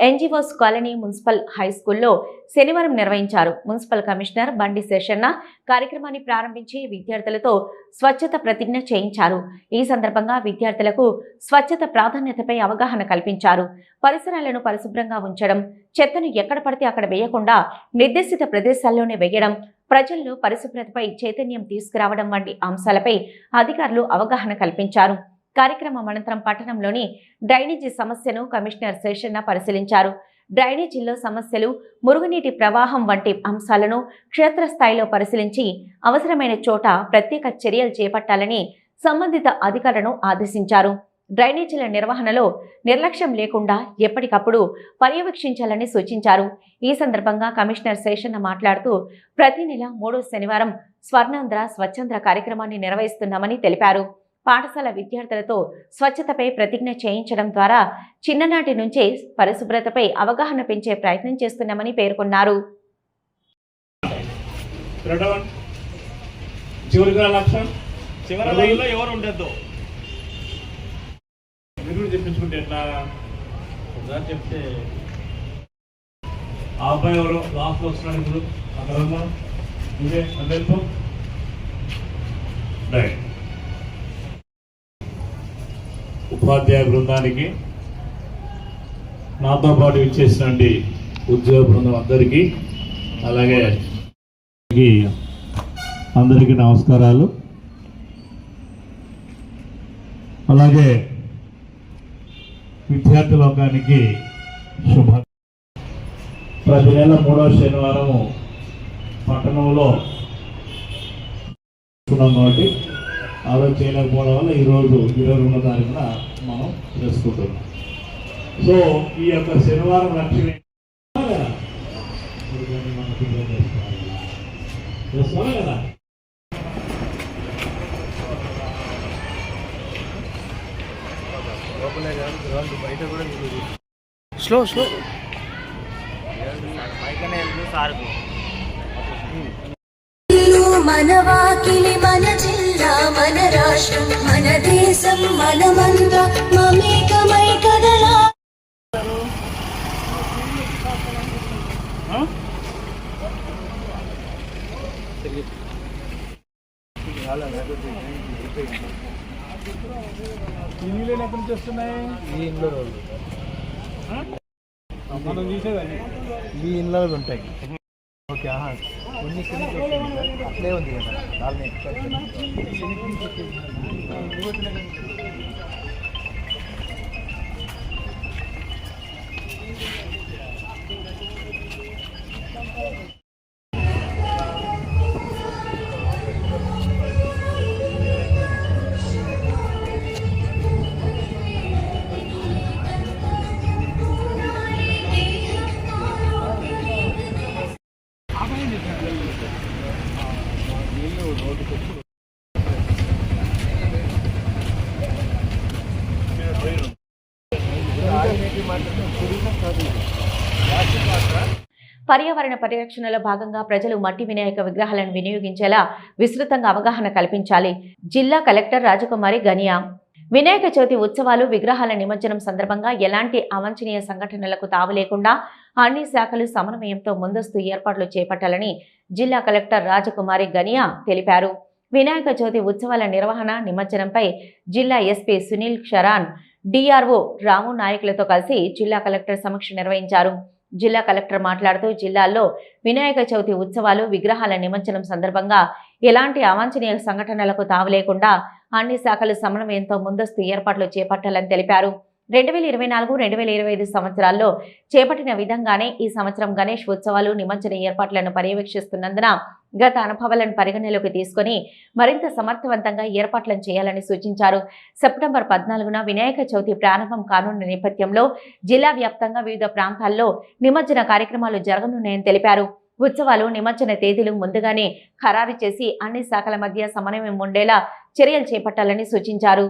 ఎన్జీఓస్ కాలనీ మున్సిపల్ హై స్కూల్లో శనివారం నిర్వహించారు. మున్సిపల్ కమిషనర్ బండి శేషన్న కార్యక్రమాన్ని ప్రారంభించి విద్యార్థులతో స్వచ్ఛత ప్రతిజ్ఞ చేయించారు. ఈ సందర్భంగా విద్యార్థులకు స్వచ్ఛత ప్రాధాన్యతపై అవగాహన కల్పించారు. పరిసరాలను పరిశుభ్రంగా ఉంచడం, చెత్తను ఎక్కడ పడితే అక్కడ వేయకుండా నిర్దేశిత ప్రదేశాల్లోనే వేయడం, ప్రజల్లో పరిశుభ్రతపై చైతన్యం తీసుకురావడం వంటి అంశాలపై అధికారులు అవగాహన కల్పించారు. కార్యక్రమం అనంతరం పట్టణంలోని డ్రైనేజీ సమస్యను కమిషనర్ శేషన్న పరిశీలించారు. డ్రైనేజీల్లో సమస్యలు, మురుగునీటి ప్రవాహం వంటి అంశాలను క్షేత్రస్థాయిలో పరిశీలించి అవసరమైన చోట ప్రత్యేక చర్యలు చేపట్టాలని సంబంధిత అధికారులను ఆదేశించారు. డ్రైనేజీల నిర్వహణలో నిర్లక్ష్యం లేకుండా ఎప్పటికప్పుడు పర్యవేక్షించాలని సూచించారు. ఈ సందర్భంగా కమిషనర్ శేషన్న మాట్లాడుతూ ప్రతి నెల 3వ శనివారం స్వర్ణాంధ్ర స్వచ్ఛాంధ్ర కార్యక్రమాన్ని నిర్వహిస్తున్నామని తెలిపారు. పాఠశాల విద్యార్థులతో స్వచ్ఛతపై ప్రతిజ్ఞ చేయించడం ద్వారా చిన్ననాటి నుంచే పరిశుభ్రతపై అవగాహన పెంచే ప్రయత్నం చేస్తున్నామని పేర్కొన్నారు. చెప్తే ఆ అబ్బాయి ఎవరు లాస్ట్ వస్తున్నాడు, ఇప్పుడు అక్కడ ఇదే వెళ్ళిపో. ఉపాధ్యాయ బృందానికి, నాతో పాటు ఇచ్చేసినటువంటి ఉద్యోగ బృందం అందరికీ, అలాగే అందరికీ నమస్కారాలు. అలాగే విద్యార్థి లోకానికి శుభ. ప్రతి నెల 3వ శనివారము పట్టణంలో కాబట్టి ఆ రోజు చేయలేకపోవడం వల్ల ఈరోజు 22వ తారీఖున మనం చేసుకుంటున్నాం. సో ఈ యొక్క శనివారం లక్ష్యం చేస్తామా కదా. బయట కూడా స్లో స్లో మన వాకిలి, మన జిల్లా, మన రాష్ట్రం, మన దేశం, మనమంద మమేకమై కదలా. నీళ్ళు ఎక్కడి నుంచి వస్తున్నాయి? ఈ ఇంట్లో రోజు మనం చూసేదాన్ని ఈ ఇంట్లో ఉంటాయి. ఓకే, కొన్ని అట్లే ఉంది కదా, చాలా పర్యావరణ పరిరక్షణలో భాగంగా ప్రజలు మట్టి వినాయక విగ్రహాలను వినియోగించేలా విస్తృతంగా అవగాహన కల్పించాలి. జిల్లా కలెక్టర్ రాజకుమారి గనియా. వినాయక చవితి ఉత్సవాలు, విగ్రహాల నిమజ్జనం సందర్భంగా ఎలాంటి అవాంఛనీయ సంఘటనలకు తావు లేకుండా అన్ని శాఖలు సమన్వయంతో ముందస్తు ఏర్పాట్లు చేపట్టాలని జిల్లా కలెక్టర్ రాజకుమారి గనియా తెలిపారు. వినాయక చవితి ఉత్సవాల నిర్వహణ, నిమజ్జనంపై జిల్లా ఎస్పీ సునీల్ క్షరాన్, డిఆర్ఓ రాము నాయకులతో కలిసి జిల్లా కలెక్టర్ సమీక్ష నిర్వహించారు. జిల్లా కలెక్టర్ మాట్లాడుతూ జిల్లాల్లో వినాయక చవితి ఉత్సవాలు, విగ్రహాల నిమజ్జనం సందర్భంగా ఎలాంటి అవాంఛనీయ సంఘటనలకు తావు లేకుండా అన్ని శాఖలు సమన్వయంతో ముందస్తు ఏర్పాట్లు చేపట్టాలని తెలిపారు. 2024-2025 సంవత్సరాల్లో చేపట్టిన విధంగానే ఈ సంవత్సరం గణేష్ ఉత్సవాలు, నిమజ్జన ఏర్పాట్లను పర్యవేక్షిస్తున్నందున గత అనుభవాలను పరిగణలోకి తీసుకుని మరింత సమర్థవంతంగా ఏర్పాట్లను చేయాలని సూచించారు. సెప్టెంబర్ 14న వినాయక చవితి ప్రారంభం కానున్న నేపథ్యంలో జిల్లా వ్యాప్తంగా వివిధ ప్రాంతాల్లో నిమజ్జన కార్యక్రమాలు జరగనున్నాయని తెలిపారు. ఉత్సవాలు నిమజ్జన తేదీలు ముందుగానే ఖరారు చేసి అన్ని శాఖల మధ్య సమన్వయం ఉండేలా చర్యలు చేపట్టాలని సూచించారు.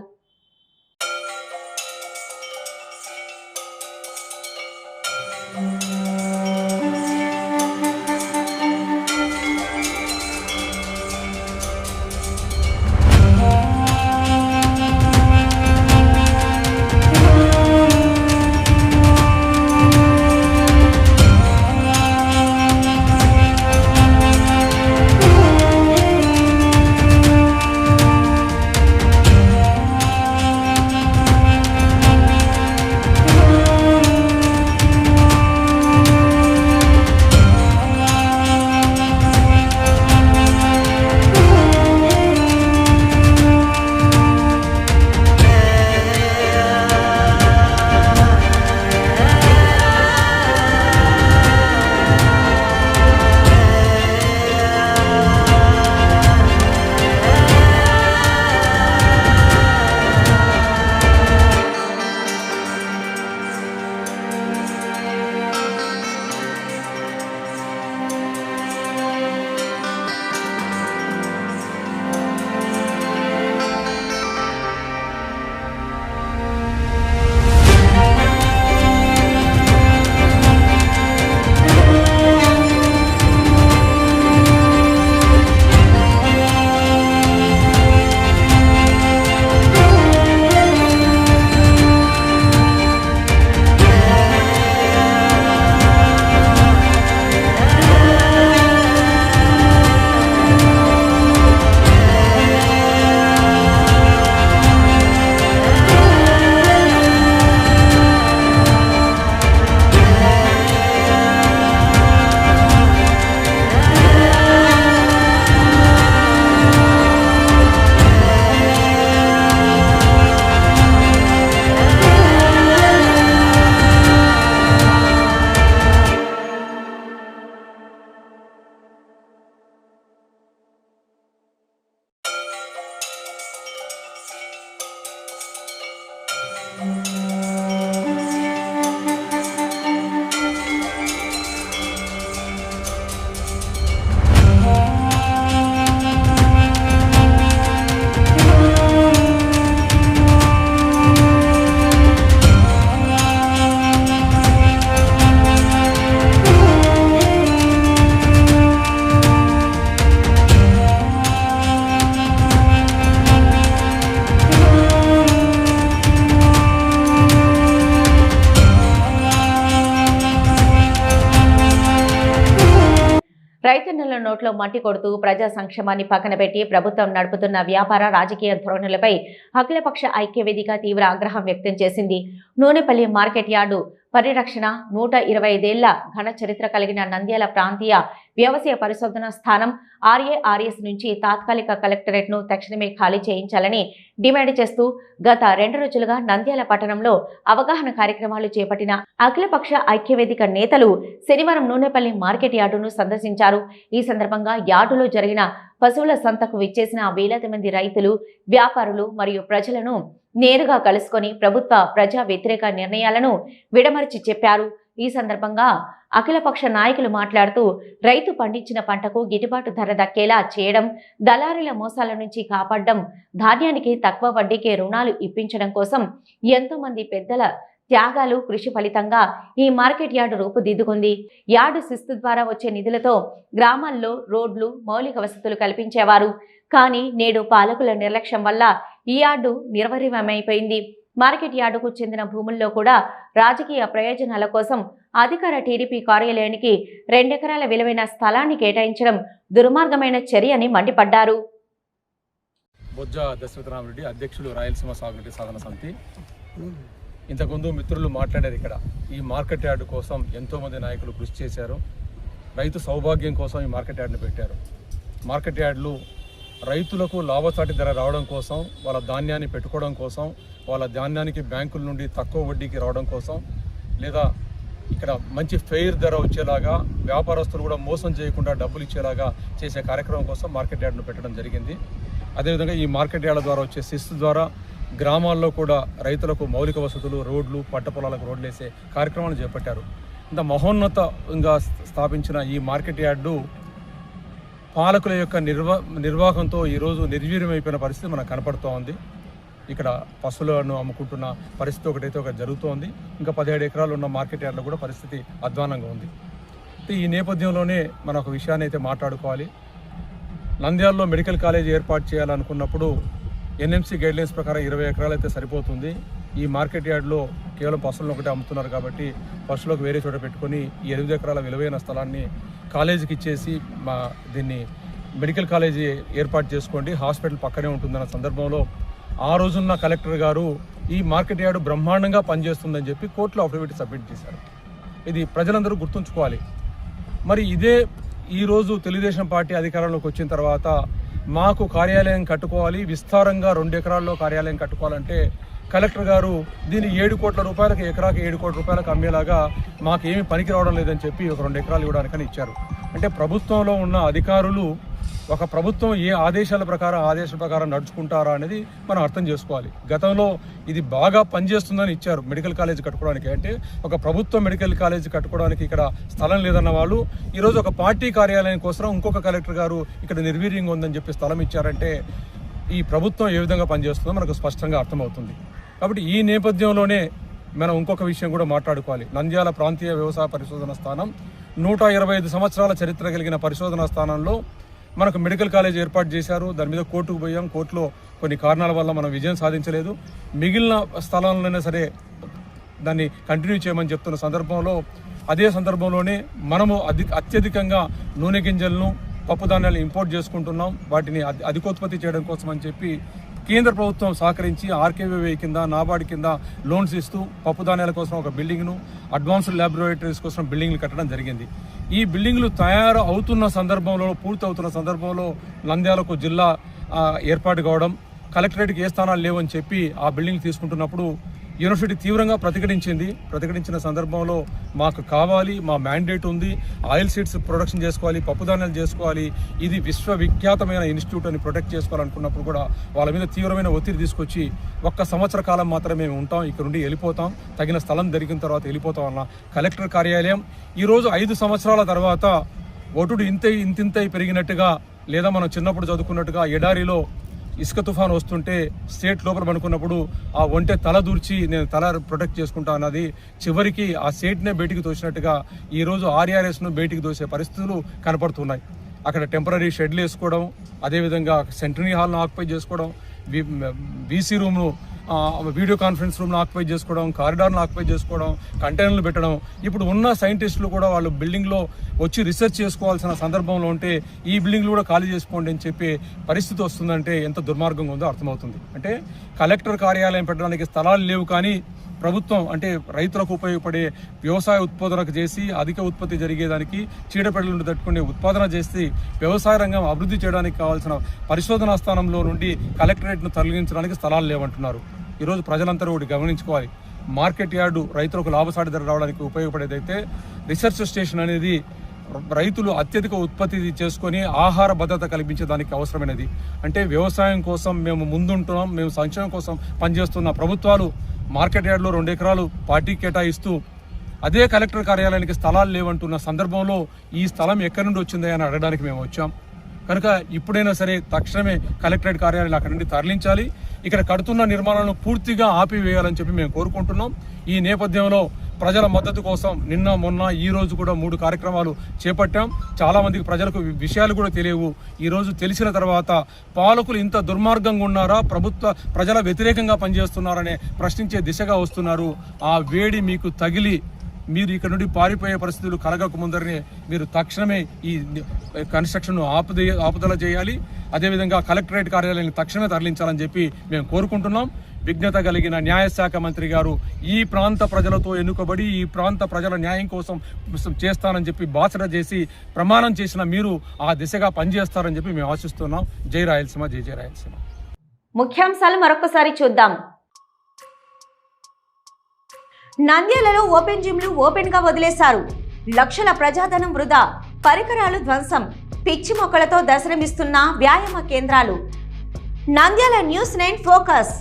రైతన్నల నోట్లో మట్టి కొడుతూ ప్రజా సంక్షేమాన్ని పక్కన పెట్టి ప్రభుత్వం నడుపుతున్న వ్యాపార రాజకీయ ధోరణులపై అఖిలపక్ష ఐక్యవేదిక తీవ్ర ఆగ్రహం వ్యక్తం చేసింది. నూనెపల్లి మార్కెట్ యార్డు పరిరక్షణ 125 ఏళ్ల ఘన చరిత్ర కలిగిన నంద్యాల ప్రాంతీయ వ్యవసాయ పరిశోధన స్థానం RARS నుంచి తాత్కాలిక కలెక్టరేట్ను తక్షణమే ఖాళీ చేయించాలని డిమాండ్ చేస్తూ గత 2 రోజులుగా నంద్యాల పట్టణంలో అవగాహన కార్యక్రమాలు చేపట్టిన అఖిలపక్ష ఐక్యవేదిక నేతలు శనివారం నూనెపల్లి మార్కెట్ యార్డును సందర్శించారు. ఈ సందర్భంగా యార్డులో జరిగిన పశువుల సంతకు విచ్చేసిన వేలాది మంది రైతులు, వ్యాపారులు మరియు ప్రజలను నేరుగా కలుసుకొని ప్రభుత్వ ప్రజా వ్యతిరేక నిర్ణయాలను విడమర్చి చెప్పారు. ఈ సందర్భంగా అఖిలపక్ష నాయకులు మాట్లాడుతూ రైతు పండించిన పంటకు గిట్టుబాటు ధర దక్కేలా చేయడం, దళారీల మోసాల నుంచి కాపాడడం, ధాన్యానికి తక్కువ వడ్డీకే రుణాలు ఇప్పించడం కోసం ఎంతో మంది పెద్దల త్యాగాలు కృషి ఫలితంగా ఈ మార్కెట్ యార్డు రూపుదిద్దుకుంది. యార్డు శిస్తు ద్వారా వచ్చే నిధులతో గ్రామాల్లో రోడ్లు, మౌలిక వసతులు కల్పించేవారు. కానీ నేడు పాలకుల నిర్లక్ష్యం వల్ల ఈ యార్డు నిర్వీర్యమైపోయింది. మార్కెట్ యార్డుకు చెందిన భూముల్లో కూడా రాజకీయ ప్రయోజనాల కోసం అధికార టీడీపీ కార్యాలయానికి 2 ఎకరాల విలువైన స్థలాన్ని కేటాయించడం దుర్మార్గమైన చర్య అని మండిపడ్డారు. బొజ్జ దశరథరామరెడ్డి, అధ్యక్షులు రాయలసీమ సాగునీటి సాధన సమితి. ఇంతకుముందు మిత్రులు మాట్లాడారు. ఇక్కడ ఈ మార్కెట్ యార్డు కోసం ఎంతోమంది నాయకులు కృషి చేశారు. రైతు సౌభాగ్యం కోసం ఈ మార్కెట్ యార్డును పెట్టారు. మార్కెట్ యార్డులు రైతులకు లాభసాటి ధర రావడం కోసం, వాళ్ళ ధాన్యాన్ని పెట్టుకోవడం కోసం, వాళ్ళ ధాన్యానికి బ్యాంకుల నుండి తక్కువ వడ్డీకి రావడం కోసం, లేదా ఇక్కడ మంచి ఫెయిర్ ధర వచ్చేలాగా, వ్యాపారస్తులు కూడా మోసం చేయకుండా డబ్బులు ఇచ్చేలాగా చేసే కార్యక్రమం కోసం మార్కెట్ యార్డును పెట్టడం జరిగింది. అదేవిధంగా ఈ మార్కెట్ యార్డు ద్వారా వచ్చే శిస్తు ద్వారా గ్రామాల్లో కూడా రైతులకు మౌలిక వసతులు, రోడ్లు, పంట పొలాలకు రోడ్లు వేసే కార్యక్రమాలు చేపట్టారు. ఇంత మహోన్నతంగా స్థాపించిన ఈ మార్కెట్ యార్డు పాలకుల యొక్క నిర్వాహంతో ఈరోజు నిర్వీర్యమైపోయిన పరిస్థితి మనకు కనపడుతూ ఉంది. ఇక్కడ పశువులను అమ్ముకుంటున్న పరిస్థితి ఒకటి జరుగుతోంది. ఇంకా 17 ఎకరాలు ఉన్న మార్కెట్ యార్డ్లో కూడా పరిస్థితి అధ్వానంగా ఉంది. ఈ నేపథ్యంలోనే మనం ఒక విషయాన్ని అయితే మాట్లాడుకోవాలి. నంద్యాలలో మెడికల్ కాలేజ్ ఏర్పాటు చేయాలనుకున్నప్పుడు ఎన్ఎంసీ గైడ్లైన్స్ ప్రకారం 20 ఎకరాలు అయితే సరిపోతుంది. ఈ మార్కెట్ యార్డ్లో కేవలం పశువులను ఒకటే అమ్ముతున్నారు కాబట్టి పశువులకు వేరే చోట పెట్టుకొని ఈ 8 ఎకరాల విలువైన స్థలాన్ని కాలేజీకి ఇచ్చేసి దీన్ని మెడికల్ కాలేజీ ఏర్పాటు చేసుకోండి, హాస్పిటల్ పక్కనే ఉంటుందన్న సందర్భంలో ఆ రోజున్న కలెక్టర్ గారు ఈ మార్కెట్ యార్డు బ్రహ్మాండంగా పనిచేస్తుందని చెప్పి కోర్టులో అఫిడవిట్ సబ్మిట్ చేశారు. ఇది ప్రజలందరూ గుర్తుంచుకోవాలి. మరి ఇదే ఈరోజు తెలుగుదేశం పార్టీ అధికారంలోకి వచ్చిన తర్వాత మాకు కార్యాలయం కట్టుకోవాలి, విస్తారంగా 2 ఎకరాల్లో కార్యాలయం కట్టుకోవాలంటే కలెక్టర్ గారు దీన్ని 7 కోట్ల రూపాయలకు ఎకరాకి 7 కోట్ల రూపాయలకు అమ్మేలాగా మాకేమీ పనికి రావడం లేదని చెప్పి ఒక 2 ఎకరాలు ఇవ్వడానికని ఇచ్చారు. అంటే ప్రభుత్వంలో ఉన్న అధికారులు ఒక ప్రభుత్వం ఏ ఆదేశాల ప్రకారం నడుచుకుంటారా అనేది మనం అర్థం చేసుకోవాలి. గతంలో ఇది బాగా పనిచేస్తుందని ఇచ్చారు మెడికల్ కాలేజ్ కట్టుకోవడానికి. అంటే ఒక ప్రభుత్వ మెడికల్ కాలేజ్ కట్టుకోవడానికి ఇక్కడ స్థలం లేదన్న వాళ్ళు ఈరోజు ఒక పార్టీ కార్యాలయం కోసం ఇంకొక కలెక్టర్ గారు ఇక్కడ నిర్వీర్యంగా ఉందని చెప్పి స్థలం ఇచ్చారంటే ఈ ప్రభుత్వం ఏ విధంగా పనిచేస్తుందో మనకు స్పష్టంగా అర్థమవుతుంది. కాబట్టి ఈ నేపథ్యంలోనే మనం ఇంకొక విషయం కూడా మాట్లాడుకోవాలి. నంద్యాల ప్రాంతీయ వ్యవసాయ పరిశోధన స్థానం 125 సంవత్సరాల చరిత్ర కలిగిన పరిశోధనా స్థానంలో మనకు మెడికల్ కాలేజ్ ఏర్పాటు చేశారు. దాని మీద కోర్టుకు పోయాం. కోర్టులో కొన్ని కారణాల వల్ల మనం విజయం సాధించలేదు. మిగిలిన స్థలాలైనా సరే దాన్ని కంటిన్యూ చేయమని చెప్తున్న సందర్భంలో అదే సందర్భంలోనే మనము అత్యధికంగా నూనె గింజలను పప్పు ధాన్యాలు ఇంపోర్ట్ చేసుకుంటున్నాం. వాటిని అధికోత్పత్తి చేయడం కోసం అని చెప్పి కేంద్ర ప్రభుత్వం సహకరించి ఆర్కేవీవై కింద నాబార్డ్ కింద లోన్స్ ఇస్తూ పప్పు ధాన్యాల కోసం ఒక బిల్డింగ్ను, అడ్వాన్స్డ్ ల్యాబొరేటరీస్ కోసం బిల్డింగ్లు కట్టడం జరిగింది. ఈ బిల్డింగ్లు తయారు అవుతున్న సందర్భంలో, పూర్తి అవుతున్న సందర్భంలో నంద్యాలకు జిల్లా ఏర్పాటు కావడం, కలెక్టరేట్కి ఏ స్థానాలు లేవని చెప్పి ఆ బిల్డింగ్ తీసుకుంటున్నప్పుడు యూనివర్సిటీ తీవ్రంగా ప్రతిఘటించిన సందర్భంలో మాకు కావాలి, మా మ్యాండేట్ ఉంది, ఆయిల్ సీడ్స్ ప్రొడక్షన్ చేసుకోవాలి, పప్పు ధాన్యాలు చేసుకోవాలి, ఇది విశ్వవిఖ్యాతమైన ఇన్స్టిట్యూట్ అని ప్రొటెక్ట్ చేసుకోవాలనుకున్నప్పుడు కూడా వాళ్ళ మీద తీవ్రమైన ఒత్తిడి తీసుకొచ్చి 1 సంవత్సర కాలం మాత్రమే మేము ఉంటాం, ఇక్కడ నుండి వెళ్ళిపోతాం, తగిన స్థలం దొరికిన తర్వాత వెళ్ళిపోతాం అన్న కలెక్టర్ కార్యాలయం ఈరోజు 5 సంవత్సరాల తర్వాత ఒటుడు ఇంతింతై పెరిగినట్టుగా, లేదా మనం చిన్నప్పుడు చదువుకున్నట్టుగా ఎడారిలో ఇసుక తుఫాను వస్తుంటే స్టేట్ లోపల పడుకున్నప్పుడు ఆ ఒంటె తల దూర్చి నేను తల ప్రొటెక్ట్ చేసుకుంటా అన్నది చివరికి ఆ స్టేట్నే బయటికి తోసినట్టుగా ఈరోజు ఆర్ఆర్ఎస్ను బయటికి తోసే పరిస్థితులు కనపడుతున్నాయి. అక్కడ టెంపరీ షెడ్లు వేసుకోవడం, అదేవిధంగా సెంటరీ హాల్ను ఆక్యుపై చేసుకోవడం, వీసీ రూమ్ను వీడియో కాన్ఫరెన్స్ రూమ్ను ఆక్యుపై చేసుకోవడం, కారిడార్ను ఆక్యుపై చేసుకోవడం, కంటైనర్లు పెట్టడం. ఇప్పుడు ఉన్న సైంటిస్టులు కూడా వాళ్ళు బిల్డింగ్లో వచ్చి రీసెర్చ్ చేసుకోవాల్సిన సందర్భంలో ఉంటే ఈ బిల్డింగ్లు కూడా ఖాళీ చేసుకోండి అని చెప్పే పరిస్థితి వస్తుందంటే ఎంత దుర్మార్గంగా ఉందో అర్థమవుతుంది. అంటే కలెక్టర్ కార్యాలయం పెట్టడానికి స్థలాలు లేవు, కానీ ప్రభుత్వం అంటే రైతులకు ఉపయోగపడే వ్యవసాయ ఉత్పాదనకు చేసి అధిక ఉత్పత్తి జరిగేదానికి చీడపీడలను తట్టుకునే ఉత్పాదన చేసి వ్యవసాయ రంగం అభివృద్ధి చేయడానికి కావాల్సిన పరిశోధనా స్థానంలో నుండి కలెక్టరేట్ను తొలగించడానికి స్థలాలు లేవంటున్నారు. ఈరోజు ప్రజలందరూ ఒకటి గమనించుకోవాలి. మార్కెట్ యార్డు రైతులకు లాభసాటి ధర రావడానికి ఉపయోగపడేదైతే రీసెర్చ్ స్టేషన్ అనేది రైతులు అత్యధిక ఉత్పత్తి చేసుకొని ఆహార భద్రత కల్పించడానికి అవసరమైనది. అంటే వ్యవసాయం కోసం మేము ముందుంటున్నాం, మేము సంక్షేమం కోసం పనిచేస్తున్న ప్రభుత్వాలు మార్కెట్ యార్డ్లో 2 ఎకరాలు పార్టీ కేటాయిస్తూ అదే కలెక్టర్ కార్యాలయానికి స్థలాలు లేవంటున్న సందర్భంలో ఈ స్థలం ఎక్కడి నుండి వచ్చింది అని అడగడానికి మేము వచ్చాం. కనుక ఇప్పుడైనా సరే తక్షణమే కలెక్టరేట్ కార్యాలయం అక్కడి నుండి తరలించాలి, ఇక్కడ కడుతున్న నిర్మాణాలను పూర్తిగా ఆపివేయాలని చెప్పి మేము కోరుకుంటున్నాం. ఈ నేపథ్యంలో ప్రజల మద్దతు కోసం నిన్న మొన్న ఈ రోజు కూడా 3 కార్యక్రమాలు చేపట్టాం. చాలా మందికి ప్రజలకు విషయాలు కూడా తెలియవు. ఈ రోజు తెలిసిన తర్వాత పాలకులు ఇంత దుర్మార్గంగా ఉన్నారా, ప్రజల వ్యతిరేకంగా పనిచేస్తున్నారనే ప్రశ్నించే దిశగా వస్తున్నారు. ఆ వేడి మీకు తగిలి మీరు ఇక్కడ నుండి పారిపోయే పరిస్థితులు కలగక ముందరనే మీరు తక్షణమే ఈ కన్స్ట్రక్షన్ను ఆపుదల చేయాలి. అదేవిధంగా కలెక్టరేట్ కార్యాలయాన్ని తక్షణమే తరలించాలని చెప్పి మేము కోరుకుంటున్నాం. విజ్ఞత కలిగిన న్యాయశాఖ మంత్రి గారు ఈ ప్రాంత ప్రజలతో ఎన్నుకబడి ఈ ప్రాంత ప్రజల న్యాయం కోసం చేస్తానని చెప్పి బాసర చేసి ప్రమాణం చేసిన మీరు ఆ దిశగా పనిచేస్తారని చెప్పి మేము ఆశిస్తున్నాం. జై రాయలసీమ, జై జై రాయలసీమ. ముఖ్యాంశాలు మరొకసారి చూద్దాం. నంద్యాలలో ఓపెన్ జిమ్లు ఓపెన్ గా వదిలేశారు. లక్షల ప్రజాధనం వృధా, పరికరాలు ధ్వంసం, పిచ్చి మొక్కలతో దర్శనమిస్తున్న వ్యాయామ కేంద్రాలు. Nandyal news 9 focus.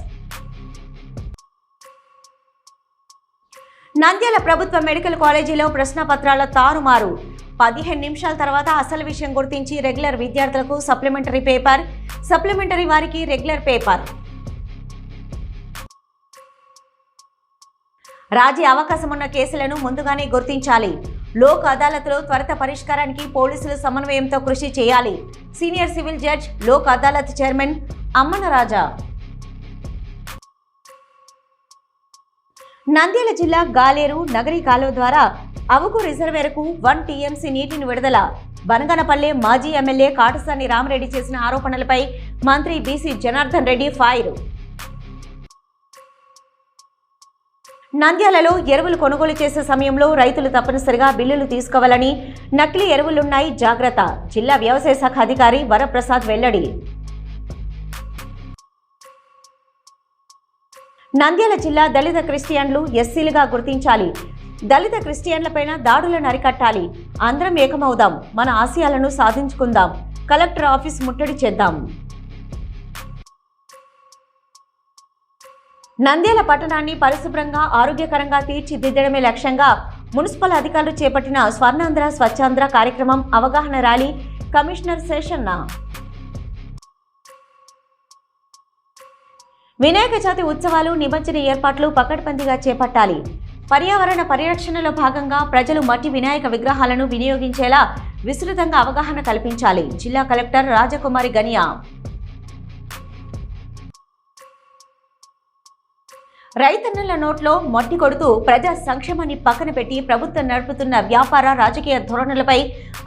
నంద్యాల ప్రభుత్వ మెడికల్ కాలేజీలో ప్రశ్నపత్రాల తారుమారు. 15 నిమిషాల తర్వాత అసలు విషయం గుర్తించి రెగ్యులర్ విద్యార్థులకు సప్లిమెంటరీ పేపర్, సప్లిమెంటరీ వారికి రెగ్యులర్ పేపర్. రాజీ అవకాశం ఉన్న కేసులను ముందుగానే గుర్తించాలి. లోక్ అదాలత్లో త్వరిత పరిష్కారానికి పోలీసులు సమన్వయంతో కృషి చేయాలి. Senior civil judge, Lok Adalat chairman Ammana Raja. Nandyal జిల్లా గాలేరు నగరీ కాలువ ద్వారా అవుకు రిజర్వేరుకు 1 టీఎంసీ నీటిని విడుదల. బనగనపల్లె మాజీ ఎమ్మెల్యే కాటసాని రామరెడ్డి చేసిన ఆరోపణలపై మంత్రి బీసీ జనార్దన్ రెడ్డి ఫైర్. నంద్యాలలో ఎరువులు కొనుగోలు చేసే సమయంలో రైతులు తప్పనిసరిగా బిల్లులు తీసుకోవాలని, నకిలీ ఎరువులున్నాయి జాగ్రత్త. జిల్లా వ్యవసాయ శాఖ అధికారి వరప్రసాద్ వెల్లడి. నంద్యాల జిల్లా దళిత క్రిస్టియన్లు ఎస్సీలుగా గుర్తించాలి. దళిత క్రిస్టియన్లపైన దాడులను అరికట్టాలి. అందరం ఏకమవుదాం, మన ఆశయాలను సాధించుకుందాం. కలెక్టర్ ఆఫీస్ ముట్టడి చేద్దాం. నంద్యాల పట్టణాన్ని పరిశుభ్రంగా ఆరోగ్యకరంగా తీర్చిదిద్దడమే లక్ష్యంగా మున్సిపల్ అధికారులు చేపట్టిన స్వర్ణాంధ్ర స్వచ్ఛాంధ్ర కార్యక్రమం అవగాహన ర్యాలీ కమిషనర్ శేషన్న. వినాయక చవితి ఉత్సవాలు, నిమజ్జన ఏర్పాట్లు పకడ్బందీగా చేపట్టాలి. పర్యావరణ పరిరక్షణలో భాగంగా ప్రజలు మట్టి వినాయక విగ్రహాలను వినియోగించేలా విస్తృతంగా అవగాహన కల్పించాలి. జిల్లా కలెక్టర్ రాజకుమారి గనియా. రైతన్నల నోట్లో మట్టి కొడుతూ ప్రజా సంక్షేమాన్ని పక్కన పెట్టి ప్రభుత్వం నడుపుతున్న వ్యాపార రాజకీయ ధోరణులపై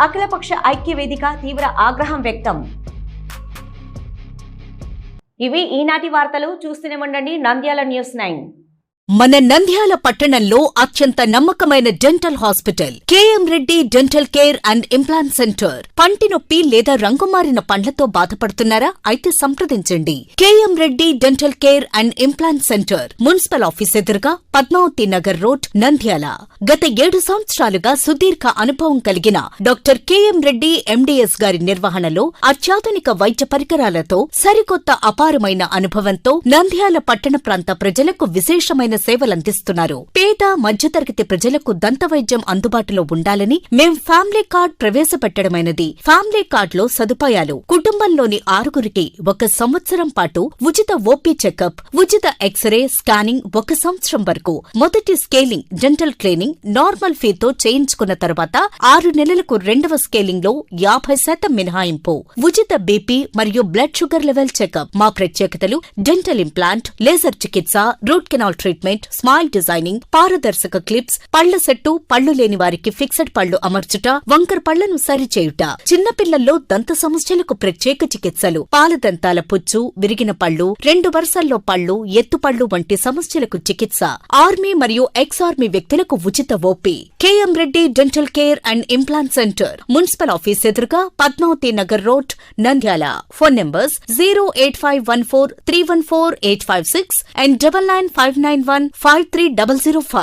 అఖిలపక్ష ఐక్య వేదిక తీవ్ర ఆగ్రహం వ్యక్తం. ఇవి ఈనాటి వార్తలు. చూస్తూనే ఉండండి నంద్యాల న్యూస్ 9. మన నంద్యాల పట్టణంలో అత్యంత నమ్మకమైన dental hospital KM Reddy dental care and implant centre. పంటి నొప్పి లేదా రంగుమారిన పండ్లతో బాధపడుతున్నారా? అయితే సంప్రదించండి. KM Reddy dental care and implant centre, municipal office ఎదురుగా, పద్మావతి నగర్ రోడ్, నంద్యాల. గత 7 సంవత్సరాలుగా సుదీర్ఘ అనుభవం కలిగిన డాక్టర్ కేఎం రెడ్డి ఎండీఎస్ గారి నిర్వహణలో అత్యాధునిక వైద్య పరికరాలతో సరికొత్త అపారమైన అనుభవంతో నంద్యాల పట్టణ ప్రాంత ప్రజలకు విశేషమైన సేవలందిస్తున్నారు. పేద మధ్యతరగతి ప్రజలకు దంతవైద్యం అందుబాటులో ఉండాలని మేం ఫ్యామిలీ కార్డ్ ప్రవేశపెట్టడమైనది. ఫ్యామిలీ కార్డ్ లో సదుపాయాలు: కుటుంబంలోని 6గురికి 1 సంవత్సరం పాటు ఉచిత ఓపీ చెకప్, ఉచిత ఎక్స్రే స్కానింగ్ 1 సంవత్సరం వరకు, మొదటి స్కేలింగ్ డెంటల్ క్లీనింగ్ నార్మల్ ఫీతో చేయించుకున్న తర్వాత 6 నెలలకు 2వ స్కేలింగ్ లో 50% మినహాయింపు, ఉచిత బీపీ మరియు బ్లడ్ షుగర్ లెవెల్ చెకప్. మా ప్రత్యేకతలు: డెంటల్ ఇంప్లాంట్, లేజర్ చికిత్స, root canal treatment, smile designing, పారదర్శక క్లిప్స్, పళ్ల సెట్టు, పళ్లు లేని వారికి ఫిక్స్డ్ పళ్లు అమర్చుట, వంకర పళ్లను సరిచేయుట, చిన్నపిల్లల్లో దంత సమస్యలకు ప్రత్యేక చికిత్సలు, పాలదంతాల పుచ్చు, విరిగిన పళ్లు, 2 వరుసల్లో పళ్లు, ఎత్తుపళ్లు వంటి సమస్యలకు చికిత్స, ఆర్మీ మరియు ఎక్స్ ఆర్మీ వ్యక్తులకు ఉచిత OP. KM Reddy dental care and implant centre, municipal office ఎదురుగా, Padmavathi Nagar road, Nandyal. Phone numbers 08514314856 and 9959153005.